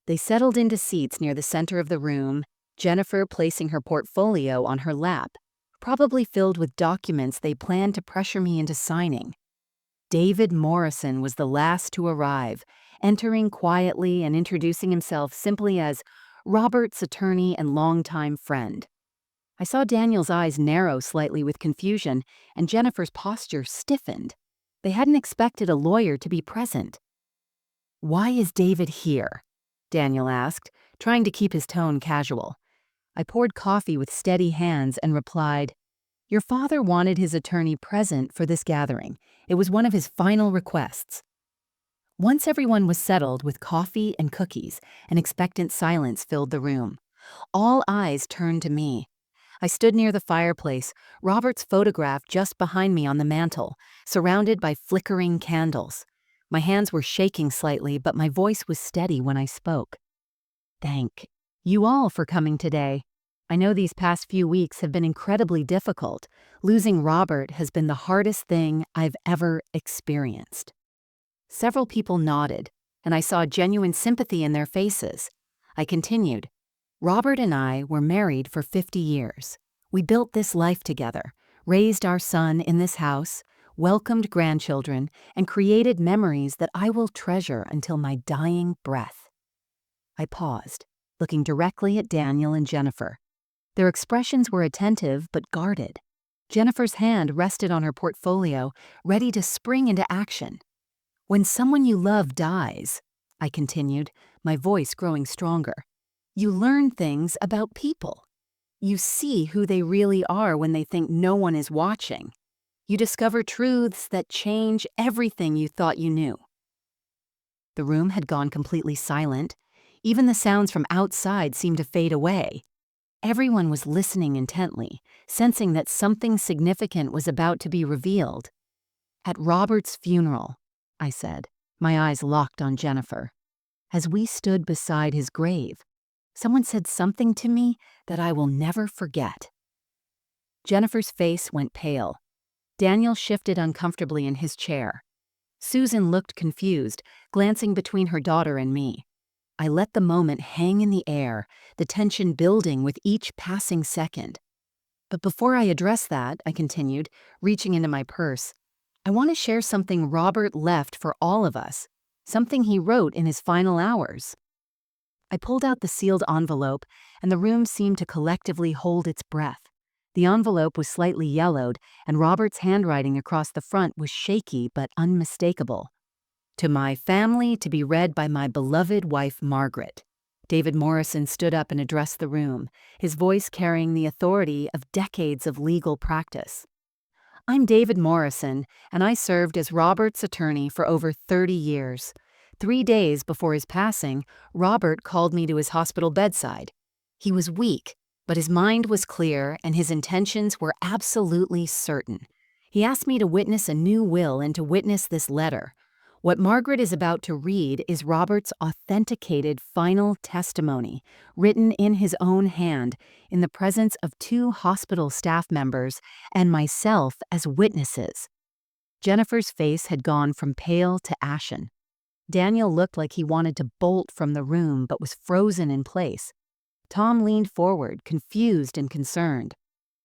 They settled into seats near the center of the room, Jennifer placing her portfolio on her lap, probably filled with documents they planned to pressure me into signing. David Morrison was the last to arrive, entering quietly and introducing himself simply as Robert's attorney and longtime friend. I saw Daniel's eyes narrow slightly with confusion, and Jennifer's posture stiffened. They hadn't expected a lawyer to be present. "Why is David here?" Daniel asked, trying to keep his tone casual. I poured coffee with steady hands and replied, "Your father wanted his attorney present for this gathering. It was one of his final requests." Once everyone was settled with coffee and cookies, an expectant silence filled the room. All eyes turned to me. I stood near the fireplace, Robert's photograph just behind me on the mantel, surrounded by flickering candles. My hands were shaking slightly, but my voice was steady when I spoke. "Thank you all for coming today. I know these past few weeks have been incredibly difficult. Losing Robert has been the hardest thing I've ever experienced." Several people nodded, and I saw genuine sympathy in their faces. I continued, "Robert and I were married for 50 years. We built this life together, raised our son in this house, welcomed grandchildren, and created memories that I will treasure until my dying breath." I paused, looking directly at Daniel and Jennifer. Their expressions were attentive but guarded. Jennifer's hand rested on her portfolio, ready to spring into action. When someone you love dies, I continued, my voice growing stronger, you learn things about people. You see who they really are when they think no one is watching. You discover truths that change everything you thought you knew. The room had gone completely silent. Even the sounds from outside seemed to fade away. Everyone was listening intently, sensing that something significant was about to be revealed. At Robert's funeral, I said, my eyes locked on Jennifer. As we stood beside his grave, someone said something to me that I will never forget. Jennifer's face went pale. Daniel shifted uncomfortably in his chair. Susan looked confused, glancing between her daughter and me. I let the moment hang in the air, the tension building with each passing second. But before I address that, I continued, reaching into my purse, I want to share something Robert left for all of us, something he wrote in his final hours. I pulled out the sealed envelope, and the room seemed to collectively hold its breath. The envelope was slightly yellowed, and Robert's handwriting across the front was shaky but unmistakable. To my family, to be read by my beloved wife, Margaret. David Morrison stood up and addressed the room, his voice carrying the authority of decades of legal practice. I'm David Morrison, and I served as Robert's attorney for over 30 years. 3 days before his passing, Robert called me to his hospital bedside. He was weak, but his mind was clear and his intentions were absolutely certain. He asked me to witness a new will and to witness this letter. What Margaret is about to read is Robert's authenticated final testimony, written in his own hand, in the presence of 2 hospital staff members and myself as witnesses. Jennifer's face had gone from pale to ashen. Daniel looked like he wanted to bolt from the room but was frozen in place. Tom leaned forward, confused and concerned.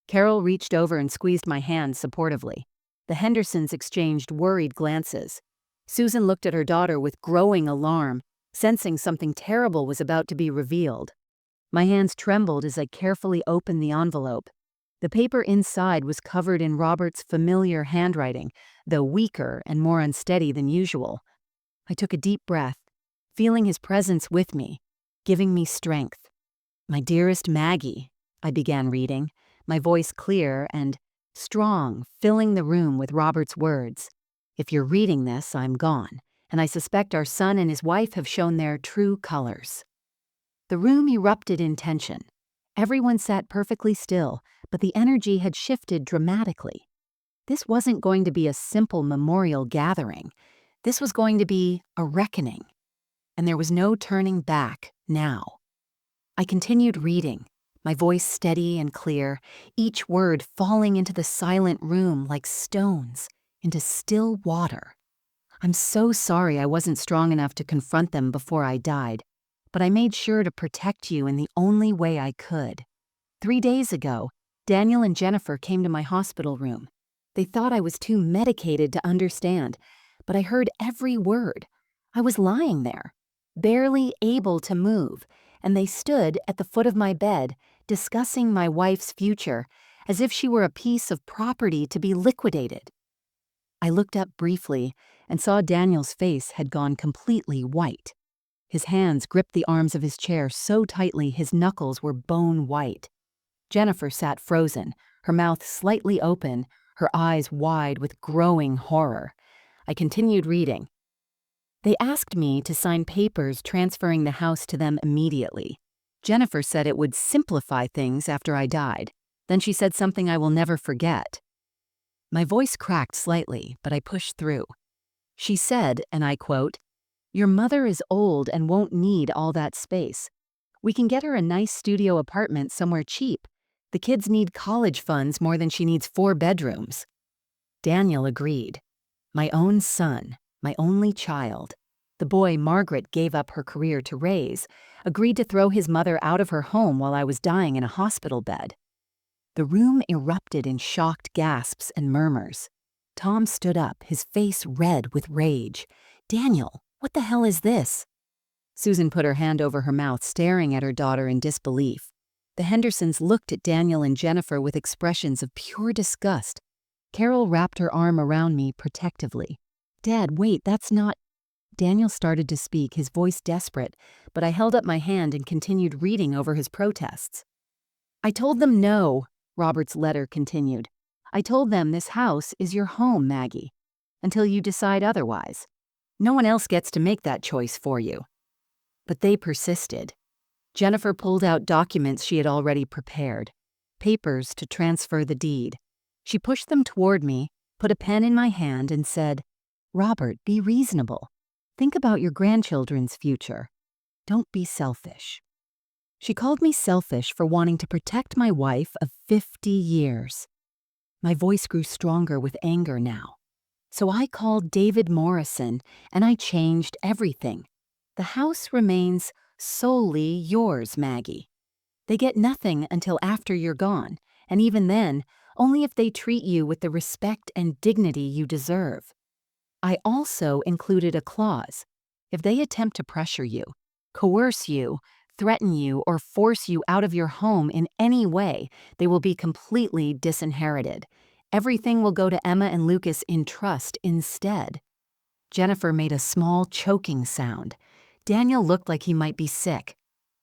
Carol reached over and squeezed my hand supportively. The Hendersons exchanged worried glances. Susan looked at her daughter with growing alarm, sensing something terrible was about to be revealed. My hands trembled as I carefully opened the envelope. The paper inside was covered in Robert's familiar handwriting, though weaker and more unsteady than usual. I took a deep breath, feeling his presence with me, giving me strength. My dearest Maggie, I began reading, my voice clear and strong, filling the room with Robert's words. If you're reading this, I'm gone, and I suspect our son and his wife have shown their true colors. The room erupted in tension. Everyone sat perfectly still, but the energy had shifted dramatically. This wasn't going to be a simple memorial gathering. This was going to be a reckoning, and there was no turning back now. I continued reading, my voice steady and clear, each word falling into the silent room like stones into still water. I'm so sorry I wasn't strong enough to confront them before I died, but I made sure to protect you in the only way I could. 3 days ago, Daniel and Jennifer came to my hospital room. They thought I was too medicated to understand, but I heard every word. I was lying there, barely able to move, and they stood at the foot of my bed, discussing my wife's future, as if she were a piece of property to be liquidated. I looked up briefly and saw Daniel's face had gone completely white. His hands gripped the arms of his chair so tightly his knuckles were bone white. Jennifer sat frozen, her mouth slightly open, her eyes wide with growing horror. I continued reading. They asked me to sign papers transferring the house to them immediately. Jennifer said it would simplify things after I died. Then she said something I will never forget. My voice cracked slightly, but I pushed through. She said, and I quote, "Your mother is old and won't need all that space. We can get her a nice studio apartment somewhere cheap. The kids need college funds more than she needs 4 bedrooms." Daniel agreed. My own son, my only child, the boy Margaret gave up her career to raise, agreed to throw his mother out of her home while I was dying in a hospital bed. The room erupted in shocked gasps and murmurs. Tom stood up, his face red with rage. "Daniel, what the hell is this?" Susan put her hand over her mouth, staring at her daughter in disbelief. The Hendersons looked at Daniel and Jennifer with expressions of pure disgust. Carol wrapped her arm around me protectively. "Dad, wait, that's not—" Daniel started to speak, his voice desperate, but I held up my hand and continued reading over his protests. "I told them no," Robert's letter continued. "I told them this house is your home, Maggie, until you decide otherwise. No one else gets to make that choice for you." But they persisted. Jennifer pulled out documents she had already prepared, papers to transfer the deed. She pushed them toward me, put a pen in my hand, and said, "Robert, be reasonable. Think about your grandchildren's future. Don't be selfish." She called me selfish for wanting to protect my wife of 50 years. My voice grew stronger with anger now. So I called David Morrison, and I changed everything. The house remains solely yours, Maggie. They get nothing until after you're gone, and even then, only if they treat you with the respect and dignity you deserve. I also included a clause. If they attempt to pressure you, coerce you, threaten you, or force you out of your home in any way, they will be completely disinherited. Everything will go to Emma and Lucas in trust instead. Jennifer made a small choking sound. Daniel looked like he might be sick.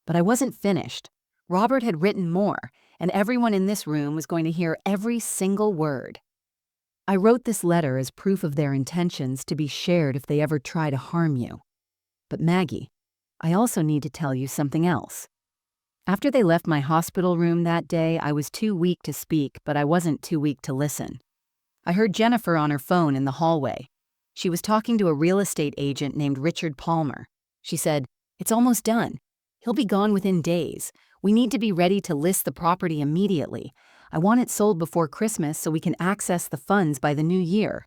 But I wasn't finished. Robert had written more, and everyone in this room was going to hear every single word. "I wrote this letter as proof of their intentions to be shared if they ever try to harm you. But Maggie, I also need to tell you something else." After they left my hospital room that day, I was too weak to speak, but I wasn't too weak to listen. I heard Jennifer on her phone in the hallway. She was talking to a real estate agent named Richard Palmer. She said, "It's almost done. He'll be gone within days. We need to be ready to list the property immediately. I want it sold before Christmas so we can access the funds by the new year."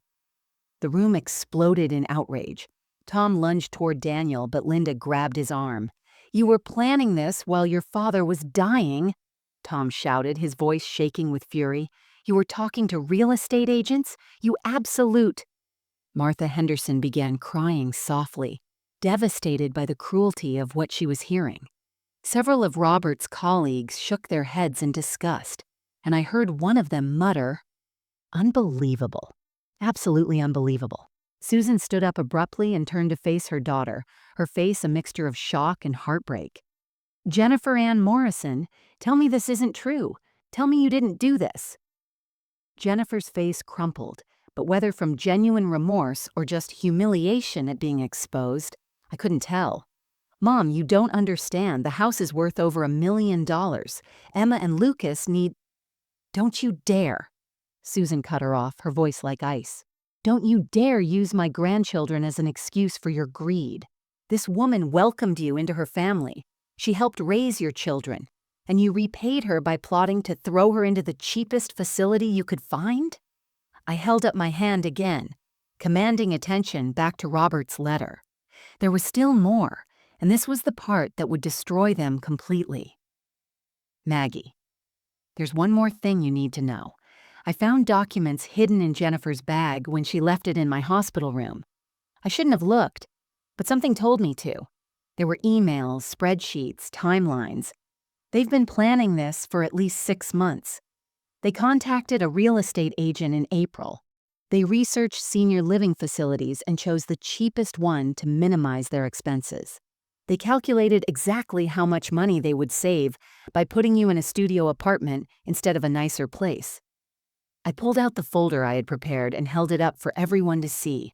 The room exploded in outrage. Tom lunged toward Daniel, but Linda grabbed his arm. "You were planning this while your father was dying," Tom shouted, his voice shaking with fury. "You were talking to real estate agents? You absolute—" Martha Henderson began crying softly, devastated by the cruelty of what she was hearing. Several of Robert's colleagues shook their heads in disgust, and I heard one of them mutter, "Unbelievable. Absolutely unbelievable." Susan stood up abruptly and turned to face her daughter, her face a mixture of shock and heartbreak. "Jennifer Ann Morrison, tell me this isn't true. Tell me you didn't do this." Jennifer's face crumpled, but whether from genuine remorse or just humiliation at being exposed, I couldn't tell. "Mom, you don't understand. The house is worth over $1 million. Emma and Lucas need—" "Don't you dare!" Susan cut her off, her voice like ice. "Don't you dare use my grandchildren as an excuse for your greed. This woman welcomed you into her family. She helped raise your children, and you repaid her by plotting to throw her into the cheapest facility you could find?" I held up my hand again, commanding attention back to Robert's letter. There was still more, and this was the part that would destroy them completely. "Maggie, there's one more thing you need to know. I found documents hidden in Jennifer's bag when she left it in my hospital room. I shouldn't have looked, but something told me to. There were emails, spreadsheets, timelines. They've been planning this for at least 6 months. They contacted a real estate agent in April. They researched senior living facilities and chose the cheapest one to minimize their expenses. They calculated exactly how much money they would save by putting you in a studio apartment instead of a nicer place." I pulled out the folder I had prepared and held it up for everyone to see.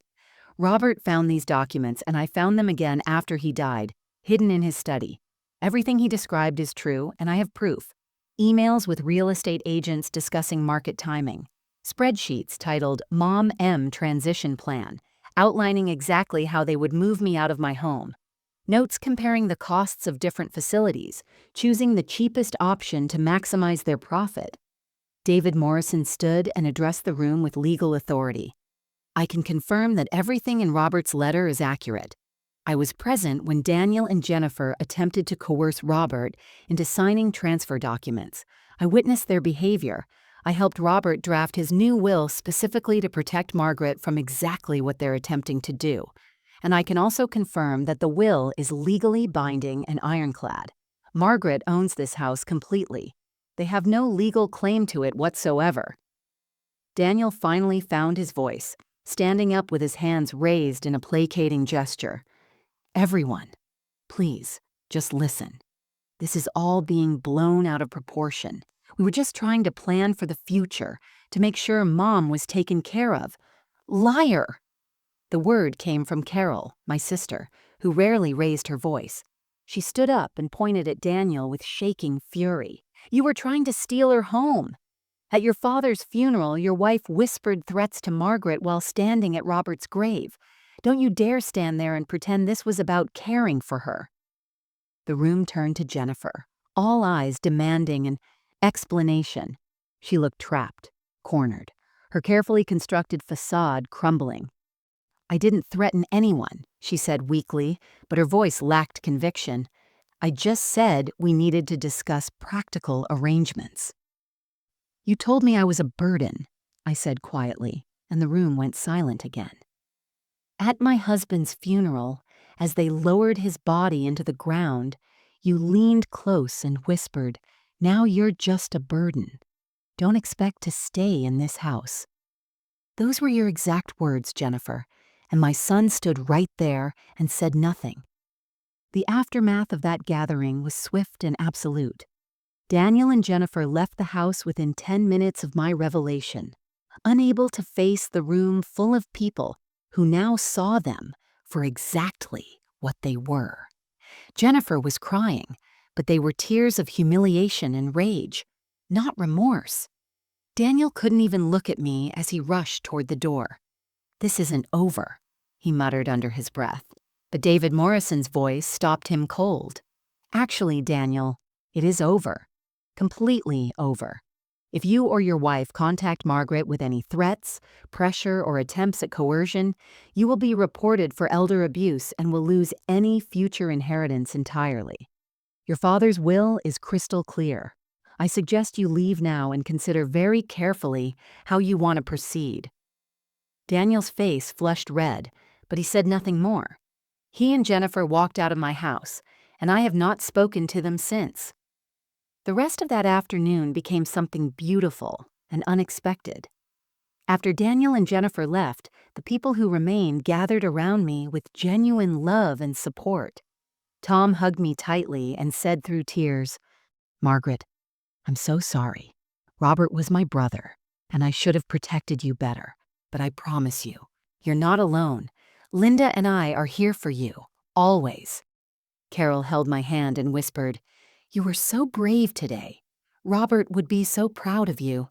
Robert found these documents, and I found them again after he died, hidden in his study. Everything he described is true, and I have proof. Emails with real estate agents discussing market timing. Spreadsheets titled Mom M Transition Plan, outlining exactly how they would move me out of my home. Notes comparing the costs of different facilities, choosing the cheapest option to maximize their profit. David Morrison stood and addressed the room with legal authority. "I can confirm that everything in Robert's letter is accurate. I was present when Daniel and Jennifer attempted to coerce Robert into signing transfer documents. I witnessed their behavior. I helped Robert draft his new will specifically to protect Margaret from exactly what they're attempting to do. And I can also confirm that the will is legally binding and ironclad. Margaret owns this house completely. They have no legal claim to it whatsoever. Daniel finally found his voice, standing up with his hands raised in a placating gesture. Everyone, please, just listen. This is all being blown out of proportion. We were just trying to plan for the future, to make sure Mom was taken care of. Liar! The word came from Carol, my sister, who rarely raised her voice. She stood up and pointed at Daniel with shaking fury. You were trying to steal her home. At your father's funeral, your wife whispered threats to Margaret while standing at Robert's grave. Don't you dare stand there and pretend this was about caring for her. The room turned to Jennifer, all eyes demanding an explanation. She looked trapped, cornered, her carefully constructed facade crumbling. I didn't threaten anyone, she said weakly, but her voice lacked conviction. I just said we needed to discuss practical arrangements. You told me I was a burden, I said quietly, and the room went silent again. At my husband's funeral, as they lowered his body into the ground, you leaned close and whispered, now you're just a burden. Don't expect to stay in this house. Those were your exact words, Jennifer, and my son stood right there and said nothing. The aftermath of that gathering was swift and absolute. Daniel and Jennifer left the house within 10 minutes of my revelation, unable to face the room full of people who now saw them for exactly what they were. Jennifer was crying, but they were tears of humiliation and rage, not remorse. Daniel couldn't even look at me as he rushed toward the door. This isn't over, he muttered under his breath, but David Morrison's voice stopped him cold. Actually, Daniel, it is over. Completely over. If you or your wife contact Margaret with any threats, pressure, or attempts at coercion, you will be reported for elder abuse and will lose any future inheritance entirely. Your father's will is crystal clear. I suggest you leave now and consider very carefully how you want to proceed. Daniel's face flushed red, but he said nothing more. He and Jennifer walked out of my house, and I have not spoken to them since. The rest of that afternoon became something beautiful and unexpected. After Daniel and Jennifer left, the people who remained gathered around me with genuine love and support. Tom hugged me tightly and said through tears, Margaret, I'm so sorry. Robert was my brother, and I should have protected you better. But I promise you, you're not alone. Linda and I are here for you, always. Carol held my hand and whispered, You were so brave today. Robert would be so proud of you.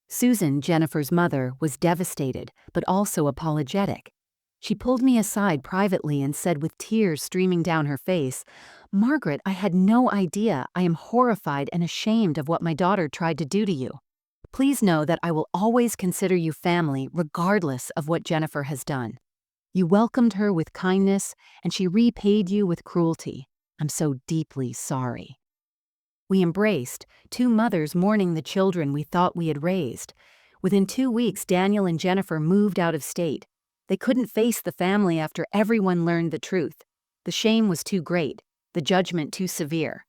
Susan, Jennifer's mother, was devastated, but also apologetic. She pulled me aside privately and said with tears streaming down her face, Margaret, I had no idea. I am horrified and ashamed of what my daughter tried to do to you. Please know that I will always consider you family regardless of what Jennifer has done. You welcomed her with kindness, and she repaid you with cruelty. I'm so deeply sorry. We embraced, two mothers mourning the children we thought we had raised. Within 2 weeks, Daniel and Jennifer moved out of state. They couldn't face the family after everyone learned the truth. The shame was too great, the judgment too severe.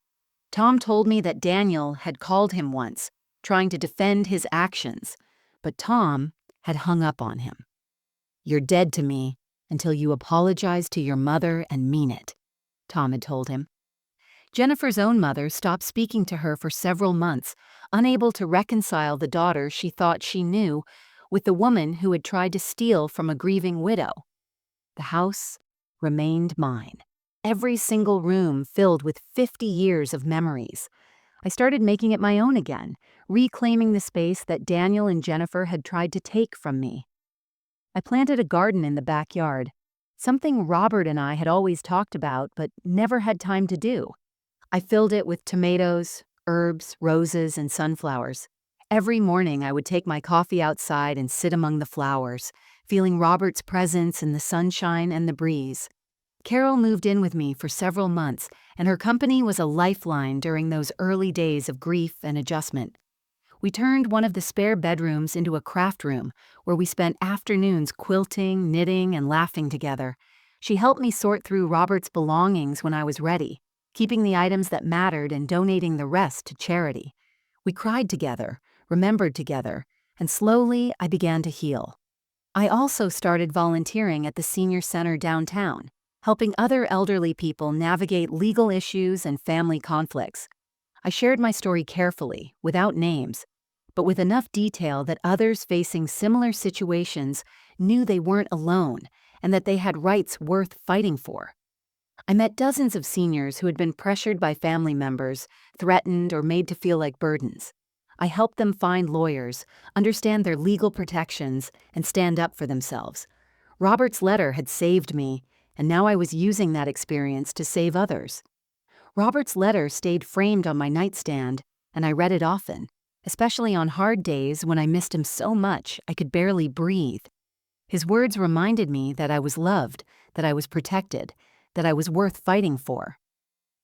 Tom told me that Daniel had called him once, trying to defend his actions, but Tom had hung up on him. You're dead to me until you apologize to your mother and mean it, Tom had told him. Jennifer's own mother stopped speaking to her for several months, unable to reconcile the daughter she thought she knew with the woman who had tried to steal from a grieving widow. The house remained mine, every single room filled with 50 years of memories. I started making it my own again, reclaiming the space that Daniel and Jennifer had tried to take from me. I planted a garden in the backyard, something Robert and I had always talked about but never had time to do. I filled it with tomatoes, herbs, roses, and sunflowers. Every morning I would take my coffee outside and sit among the flowers, feeling Robert's presence in the sunshine and the breeze. Carol moved in with me for several months, and her company was a lifeline during those early days of grief and adjustment. We turned one of the spare bedrooms into a craft room where we spent afternoons quilting, knitting, and laughing together. She helped me sort through Robert's belongings when I was ready. keeping the items that mattered and donating the rest to charity. We cried together, remembered together, and slowly I began to heal. I also started volunteering at the senior center downtown, helping other elderly people navigate legal issues and family conflicts. I shared my story carefully, without names, but with enough detail that others facing similar situations knew they weren't alone and that they had rights worth fighting for. I met dozens of seniors who had been pressured by family members, threatened, or made to feel like burdens. I helped them find lawyers, understand their legal protections, and stand up for themselves. Robert's letter had saved me, and now I was using that experience to save others. Robert's letter stayed framed on my nightstand, and I read it often, especially on hard days when I missed him so much I could barely breathe. His words reminded me that I was loved, that I was protected, that I was worth fighting for.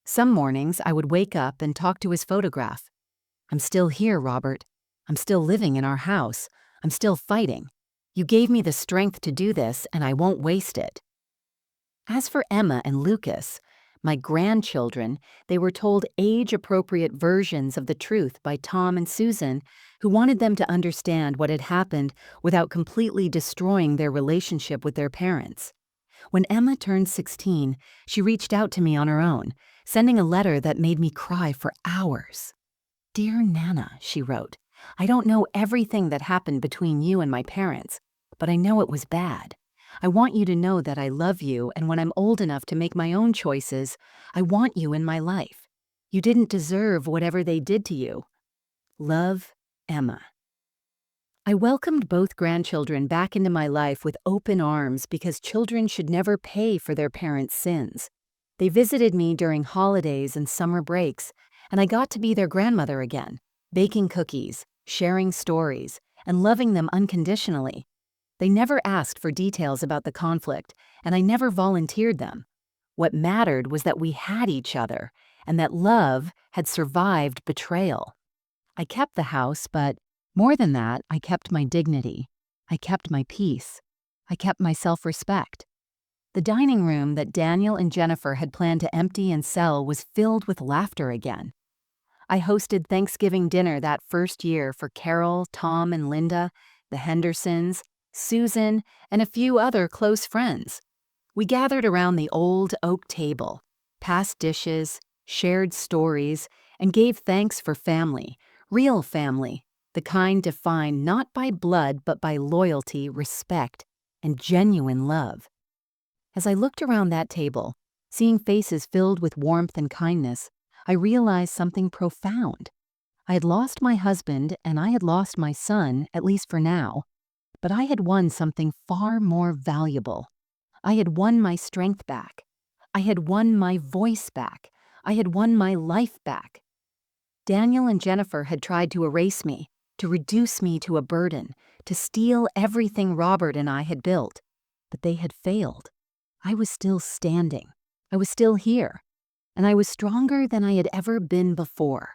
Some mornings I would wake up and talk to his photograph. "I'm still here, Robert. I'm still living in our house. I'm still fighting. You gave me the strength to do this, and I won't waste it." As for Emma and Lucas, my grandchildren, they were told age-appropriate versions of the truth by Tom and Susan, who wanted them to understand what had happened without completely destroying their relationship with their parents. When Emma turned 16, she reached out to me on her own, sending a letter that made me cry for hours. "Dear Nana," she wrote, "I don't know everything that happened between you and my parents, but I know it was bad. I want you to know that I love you, and when I'm old enough to make my own choices, I want you in my life. You didn't deserve whatever they did to you. Love, Emma." I welcomed both grandchildren back into my life with open arms because children should never pay for their parents' sins. They visited me during holidays and summer breaks, and I got to be their grandmother again, baking cookies, sharing stories, and loving them unconditionally. They never asked for details about the conflict, and I never volunteered them. What mattered was that we had each other, and that love had survived betrayal. I kept the house, but more than that, I kept my dignity. I kept my peace. I kept my self-respect. The dining room that Daniel and Jennifer had planned to empty and sell was filled with laughter again. I hosted Thanksgiving dinner that first year for Carol, Tom, and Linda, the Hendersons, Susan, and a few other close friends. We gathered around the old oak table, passed dishes, shared stories, and gave thanks for family, real family, the kind defined not by blood but by loyalty, respect, and genuine love. As I looked around that table, seeing faces filled with warmth and kindness, I realized something profound. I had lost my husband and I had lost my son, at least for now, but I had won something far more valuable. I had won my strength back. I had won my voice back. I had won my life back. Daniel and Jennifer had tried to erase me, to reduce me to a burden, to steal everything Robert and I had built, but they had failed. I was still standing. I was still here, and I was stronger than I had ever been before.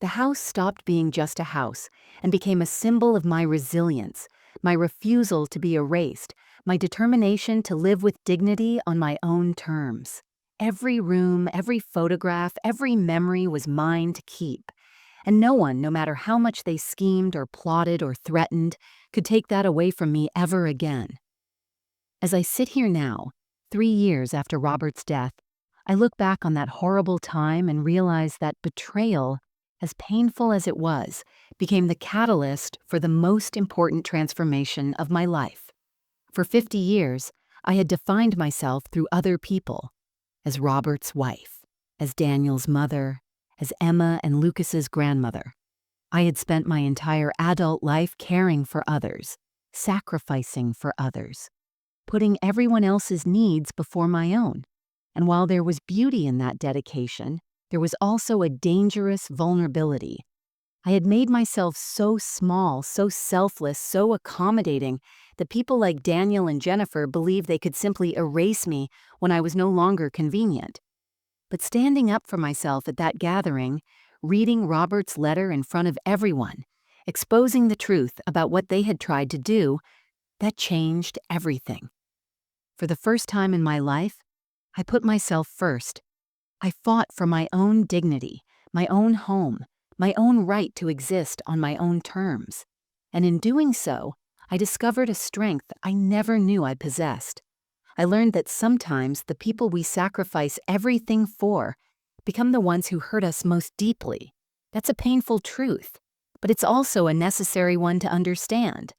The house stopped being just a house and became a symbol of my resilience, my refusal to be erased, my determination to live with dignity on my own terms. Every room, every photograph, every memory was mine to keep, and no one, no matter how much they schemed or plotted or threatened, could take that away from me ever again. As I sit here now, 3 years after Robert's death, I look back on that horrible time and realize that betrayal, as painful as it was, became the catalyst for the most important transformation of my life. For 50 years, I had defined myself through other people, as Robert's wife, as Daniel's mother, as Emma and Lucas's grandmother. I had spent my entire adult life caring for others, sacrificing for others, putting everyone else's needs before my own. And while there was beauty in that dedication, there was also a dangerous vulnerability. I had made myself so small, so selfless, so accommodating that people like Daniel and Jennifer believed they could simply erase me when I was no longer convenient. But standing up for myself at that gathering, reading Robert's letter in front of everyone, exposing the truth about what they had tried to do, that changed everything. For the first time in my life, I put myself first. I fought for my own dignity, my own home, my own right to exist on my own terms. And in doing so, I discovered a strength I never knew I possessed. I learned that sometimes the people we sacrifice everything for become the ones who hurt us most deeply. That's a painful truth, but it's also a necessary one to understand.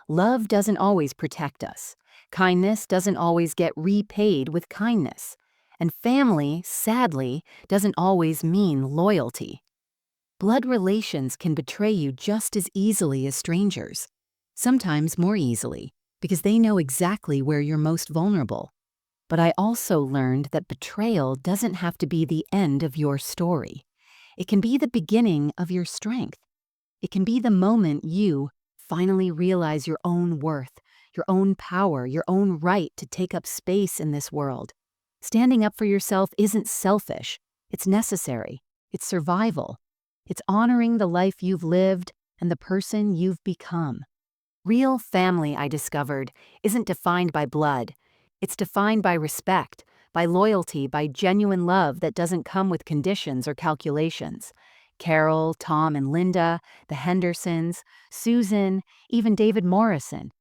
Love doesn't always protect us. Kindness doesn't always get repaid with kindness. And family, sadly, doesn't always mean loyalty. Blood relations can betray you just as easily as strangers, sometimes more easily, because they know exactly where you're most vulnerable. But I also learned that betrayal doesn't have to be the end of your story. It can be the beginning of your strength. It can be the moment you finally realize your own worth, your own power, your own right to take up space in this world. Standing up for yourself isn't selfish. It's necessary. It's survival. It's honoring the life you've lived and the person you've become. Real family, I discovered, isn't defined by blood. It's defined by respect, by loyalty, by genuine love that doesn't come with conditions or calculations. Carol, Tom, and Linda, the Hendersons, Susan, even David Morrison.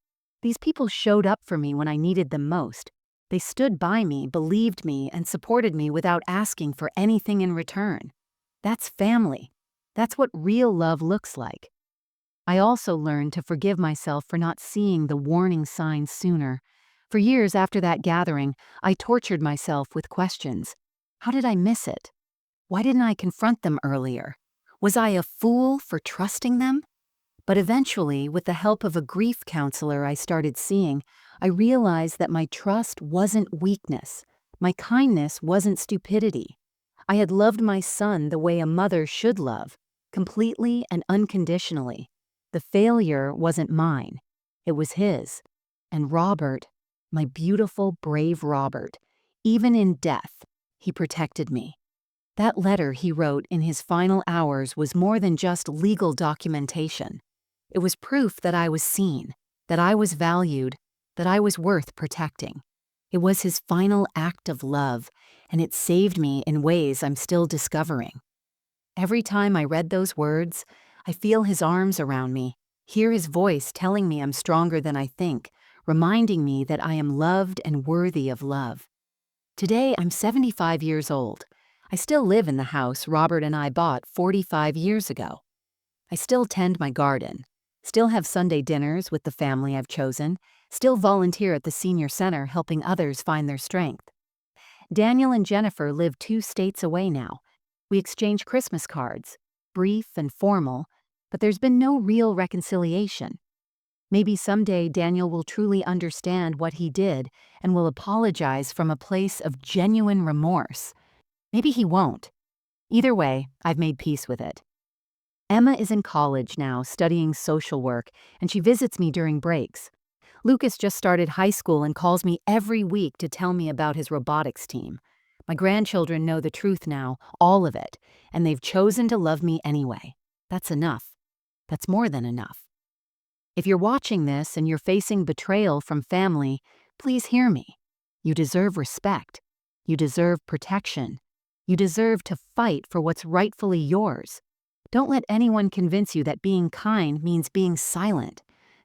These people showed up for me when I needed them most. They stood by me, believed me, and supported me without asking for anything in return. That's family. That's what real love looks like. I also learned to forgive myself for not seeing the warning signs sooner. For years after that gathering, I tortured myself with questions. How did I miss it? Why didn't I confront them earlier? Was I a fool for trusting them? But eventually, with the help of a grief counselor I started seeing, I realized that my trust wasn't weakness. My kindness wasn't stupidity. I had loved my son the way a mother should love, completely and unconditionally. The failure wasn't mine. It was his. And Robert, my beautiful, brave Robert, even in death, he protected me. That letter he wrote in his final hours was more than just legal documentation. It was proof that I was seen, that I was valued, that I was worth protecting. It was his final act of love, and it saved me in ways I'm still discovering. Every time I read those words, I feel his arms around me, hear his voice telling me I'm stronger than I think, reminding me that I am loved and worthy of love. Today, I'm 75 years old. I still live in the house Robert and I bought 45 years ago. I still tend my garden, still have Sunday dinners with the family I've chosen, still volunteer at the senior center helping others find their strength. Daniel and Jennifer live 2 states away now. We exchange Christmas cards, brief and formal, but there's been no real reconciliation. Maybe someday Daniel will truly understand what he did and will apologize from a place of genuine remorse. Maybe he won't. Either way, I've made peace with it. Emma is in college now, studying social work, and she visits me during breaks. Lucas just started high school and calls me every week to tell me about his robotics team. My grandchildren know the truth now, all of it, and they've chosen to love me anyway. That's enough. That's more than enough. If you're watching this and you're facing betrayal from family, please hear me. You deserve respect. You deserve protection. You deserve to fight for what's rightfully yours. Don't let anyone convince you that being kind means being silent.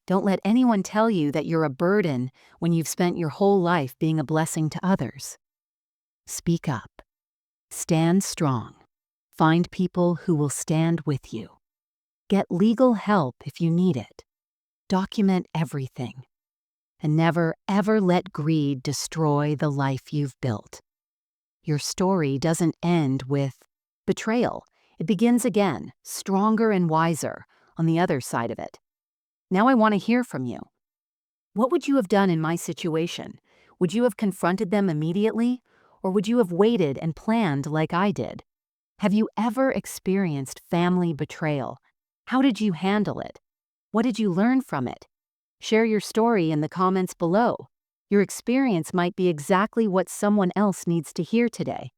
Don't let anyone tell you that you're a burden when you've spent your whole life being a blessing to others. Speak up. Stand strong. Find people who will stand with you. Get legal help if you need it. Document everything. And never, ever let greed destroy the life you've built. Your story doesn't end with betrayal. It begins again, stronger and wiser, on the other side of it. Now I want to hear from you. What would you have done in my situation? Would you have confronted them immediately? Or would you have waited and planned like I did? Have you ever experienced family betrayal? How did you handle it? What did you learn from it? Share your story in the comments below. Your experience might be exactly what someone else needs to hear today.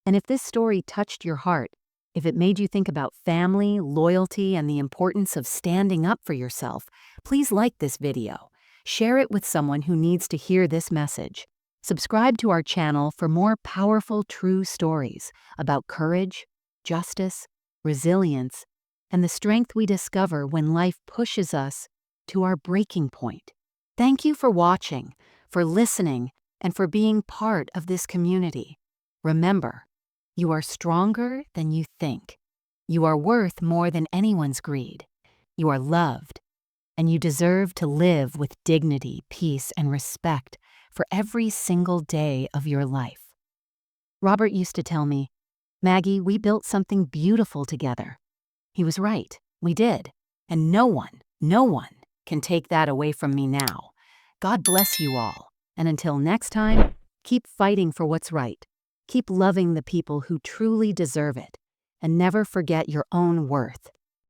And if this story touched your heart, if it made you think about family, loyalty, and the importance of standing up for yourself, please like this video. Share it with someone who needs to hear this message. Subscribe to our channel for more powerful true stories about courage, justice, resilience, and the strength we discover when life pushes us to our breaking point. Thank you for watching, for listening, and for being part of this community. Remember, you are stronger than you think. You are worth more than anyone's greed. You are loved, and you deserve to live with dignity, peace, and respect for every single day of your life. Robert used to tell me, "Maggie, we built something beautiful together." He was right. We did. And no one can take that away from me now. God bless you all. And until next time, keep fighting for what's right. Keep loving the people who truly deserve it. And never forget your own worth.